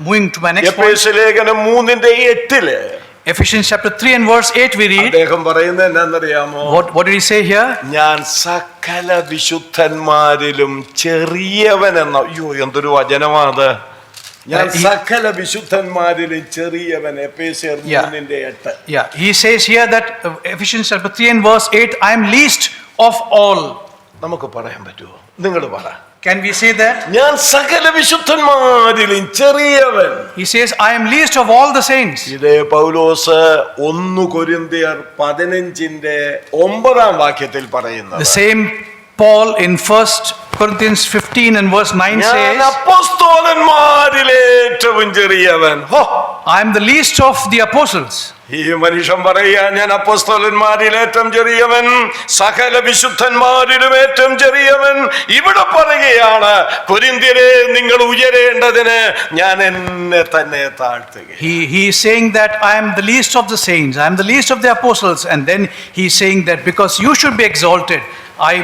moving to my next point. എഫേസ്യ ലേഖനം 3:8 Ephesians chapter 3 and verse 8 we read. അദ്ദേഹം പറയുന്നത് എന്താണെന്നറിയാമോ? What did he say here? ഞാൻ സകല വിശുദ്ധന്മാരിലും ചെറിയവനെന്ന. അയ്യോ എന്തൊരു വചനമാണ്! ഞാൻ സകല വിശുദ്ധന്മാരിലും ചെറിയവൻ. എഫേസ്യർ 3:8. Yeah, he says here that Ephesians chapter 3 and verse 8, I am least of all. നമുക്ക് പറയാൻ പറ്റുമോ? നിങ്ങൾ പറ. Can we say that? ഞാൻ സകല വിശുദ്ധന്മാരിലും ചെറിയവൻ. He says, I am least of all the saints. ഇതേ പൗലോസ് 1 കൊരിന്ത്യർ 15:9 വാക്യത്തിൽ പറയുന്നത്. The same Paul in 1 Corinthians 15 and verse 9 ഞാൻ says, അപ്പോസ്തലന്മാരിൽ ഏറ്റവും ചെറിയവൻ. I am the least of the apostles. ഈ മനുഷ്യൻ പറയാ, ഞാൻ അപ്പോസ്തലന്മാരിൽ ഏറ്റവും ചെറിയവൻ, സകല വിശുദ്ധന്മാരിലും ഏറ്റവും ചെറിയവൻ. ഇവിടെ പറയുകയാണ്, കൊരിന്ത്യരെ നിങ്ങൾ ഉയരേണ്ടതിന് ഞാൻ എന്നെ തന്നെ താഴ്ത്തുക. He is saying that I am the least of the saints, I am the least of the apostles, and then he is saying that because you should be exalted, I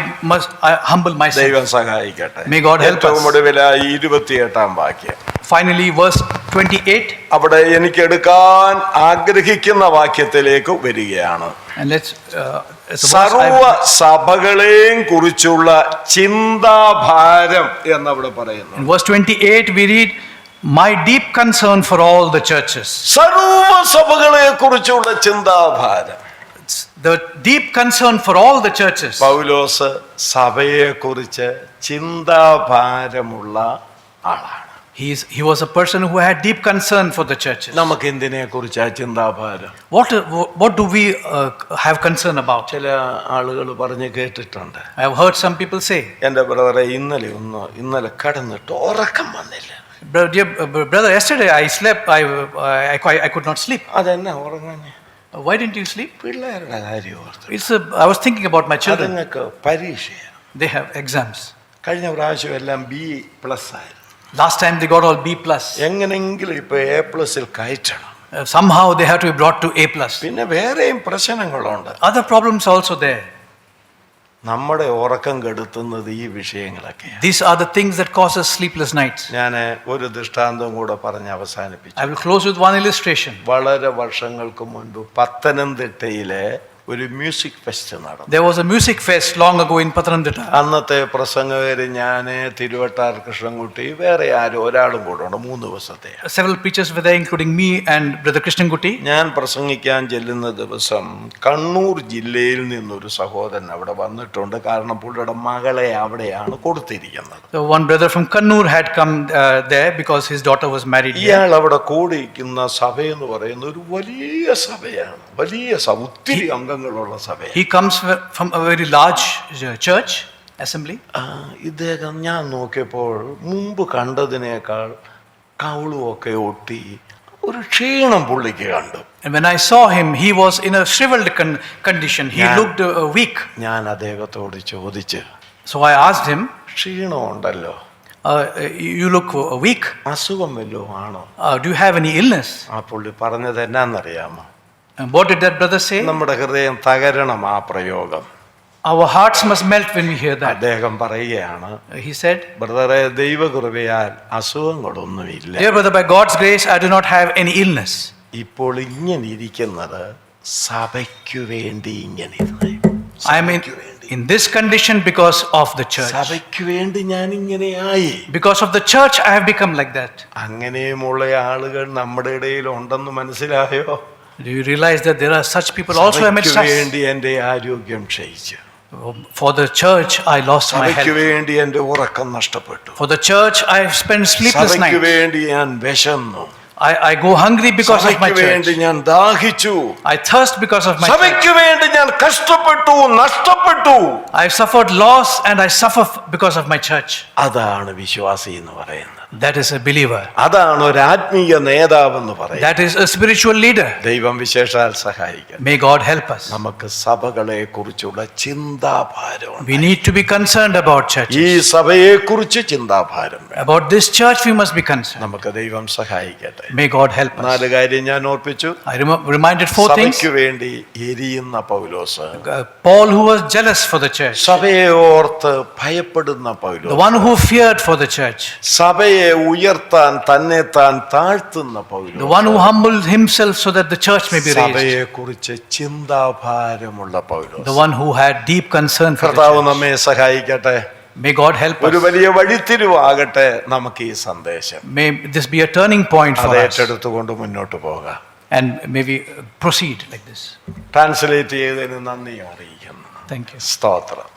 humble myself. ദൈവം സഹായിക്കട്ടെ. May God help us. ഏറ്റവും ഒടുവിലായി 28 വാക്യം. Finally, verse 28. അവിടെ എനിക്ക് എടുക്കാൻ ആഗ്രഹിക്കുന്ന വാക്യത്തിലേക്ക് വരികയാണ്. സർവ സഭകളെയും കുറിച്ചുള്ള ചിന്താഭാരം എന്നവിടെ പറയുന്നു. In verse 28 we read, my deep concern for all the churches. സർവ സഭകളെ കുറിച്ചുള്ള ചിന്താഭാരം. The deep concern for all the churches. പൗലോസ് സഭയെ കുറിച്ച് ചിന്താഭാരമുള്ള ആളാണ്. He was a person who had deep concern for the churches. നമുക്ക് എന്തിനെ കുറിച്ചാ ചിന്താഭാരം? What do we have concern about? ചില ആളുകൾ പറഞ്ഞ് കേട്ടിട്ടുണ്ട്, I have heard some people say, എൻ്റെ ബ്രദറെ ഇന്നലെ കടന്നിട്ട് ഉറക്കം വന്നില്ല. Brother, yesterday I slept, I could not sleep. അതെന്നാ ഉറങ്ങാഞ്ഞേ? Why didn't you sleep? പിള്ളേരുടെ കാര്യം ഓർത്ത്. I was thinking about my children. അതുങ്ങൾക്ക് പരീക്ഷയാണ്. They have exams. കഴിഞ്ഞ പ്രാവശ്യം എല്ലാം B+ ആയിരുന്നു. Last time they got all B+. എങ്ങനെങ്കിലും ഇപ്പൊ A+ കയറ്റണം. Somehow they have to be brought to A+. പിന്നെ വേറെയും പ്രശ്നങ്ങളുണ്ട്. Other problems also there. നമ്മുടെ ഉറക്കം കെടുത്തുന്നത് ഈ വിഷയങ്ങളൊക്കെയാണ്. These are the things that cause us sleepless nights. ഞാൻ ഒരു ദൃഷ്ടാന്തം കൂടെ പറഞ്ഞ് അവസാനിപ്പിച്ചു. I will close with one illustration. വളരെ വർഷങ്ങൾക്ക് മുൻപ് പത്തനംതിട്ടയിലെ ഒരു മ്യൂസിക് ഫെസ്റ്റ് നടന്നു. There was a music fest long ago in Pathanamthitta. അന്നത്തെ പ്രസംഗകര് ഞാന്, തിരുവട്ടാർ കൃഷ്ണൻകുട്ടി, വേറെ ഒരാളും കൂടെ ഉണ്ട്. 3 ദിവസത്തെ. Several preachers were there, including me and Brother Krishnankuti. ഞാൻ പ്രസംഗിക്കാൻ ചെല്ലുന്ന ദിവസം കണ്ണൂർ ജില്ലയിൽ നിന്നൊരു സഹോദരൻ അവിടെ വന്നിട്ടുണ്ട്. കാരണം പുള്ളിയുടെ മകളെ അവിടെയാണ് കൊടുത്തിരിക്കുന്നത്. So one brother from Kannur had come there because his daughter was married here. ഇയാൾ അവിടെ കൂടിയിരിക്കുന്ന സഭയെന്ന് പറയുന്ന ഒരു വലിയ സഭയാണ്. ഒത്തിരി അംഗങ്ങളുള്ള സഭയാണ്. He comes from a very large church assembly. ഇദ്ദേഹം ഞാൻ നോക്കിയപ്പോൾ മുമ്പ് കണ്ടതിനേക്കാൾ കൗളുമൊക്കെ ഒട്ടി ഒരു ക്ഷീണം പുള്ളിക്ക് കണ്ടു. And when I saw him, he was in a shriveled condition. He looked weak. ഞാൻ അദ്ദേഹത്തോട് ചോദിച്ചു, So I asked him, ക്ഷീണമുണ്ടല്ലോ, you look weak. അസുഖം വല്ലതും ആണോ? Do you have any illness? ആ പുള്ളി പറഞ്ഞത് എന്നാന്നറിയാമോ? And what did that brother say? നമ്മുടെ ഹൃദയം തകരണം ആ പ്രയോഗം. Our hearts must melt when we hear that. അദ്ദേഹം പറയുകയാണ്, He said, ബ്രദറെ, ദൈവകൃപയാൽ അസുഖങ്ങളൊന്നുമില്ല. Dear brother, by God's grace, I do not have any illness. ഇപ്പോൾ ഇങ്ങനെ ഇരിക്കുന്നത് സഭയ്ക്കു വേണ്ടി ഇങ്ങനെ ഇരുന്നേ. I am in this condition because of the church. സഭയ്ക്ക് വേണ്ടി ഞാൻ ഇങ്ങനെയായി. Because of the church, I have become like that. അങ്ങനെയുമുള്ള ആളുകൾ നമ്മുടെ ഇടയിൽ ഉണ്ടെന്ന് മനസ്സിലായോ? Do you realize that there are such people also amidst സഭയ്ക്ക് us? വേണ്ടി എൻ്റെ ആരോഗ്യം ക്ഷയിച്ചു. For the church, I lost my സഭയ്ക്ക് health. വേണ്ടി എൻ്റെ ഉറക്കം നഷ്ടപ്പെട്ടു. For the church, I have spent sleepless സഭയ്ക്ക് nights. വേണ്ടി ഞാൻ വിശന്നു. I go hungry because of my സഭയ്ക്ക് church. വേണ്ടി ഞാൻ ദാഹിച്ചു. I thirst because of my church. സഭയ്ക്ക് വേണ്ടി ഞാൻ കഷ്ടപ്പെട്ടു, നഷ്ടപ്പെട്ടു. I have suffered loss and I suffer because of my church. അതാണ് വിശ്വാസി എന്ന് പറയുന്നത്. That is a believer. അതാണ് ഒരു ആത്മീയ നേതാവ് എന്ന് പറയുന്നത്. That is a spiritual leader. ദൈവം വിശേഷാൽ സഹായിക്കട്ടെ. May God help us. നമുക്ക് സഭകളെ കുറിച്ചുള്ള ചിന്താഭാരം, We need to be concerned about ഈ churches. സഭയെ കുറിച്ച് ചിന്താഭാരം വേണം. About this church, we must be concerned. നമുക്ക് ദൈവം സഹായിക്കട്ടെ. May God help us. 4 കാര്യം ഞാൻ ഓർപ്പിച്ചു. I reminded 4 things. സഭയ്ക്ക് വേണ്ടി എരിയുന്ന പൗലോസ്, Paul, who was jealous for the church. സഭയെ ഓർത്ത് ഭയപ്പെടുന്ന The Paulose, one who feared for the church. സഭയെ ഉയർത്താൻ തന്നെ താൻ താഴ്ത്തുന്ന The Paulose, one who humbled himself so that the church may be raised. സഭയെ കുറിച്ച് ചിന്താഭാരമുള്ള പൗലോസ്. The one who had deep concern for the കർത്താവ് church. നമ്മെ സഹായിക്കട്ടെ. May God help ഒരു us. വലിയ വഴിത്തിരിവാകട്ടെ നമുക്ക് ഈ സന്ദേശം. May this be a turning point അത് for us. ഏറ്റെടുത്തുകൊണ്ട് മുന്നോട്ട് പോകാം. And may we proceed like this. Translate ചെയ്തതിന് നന്ദി അറിയിക്കുന്നു. Thank you. സ്തോത്രം.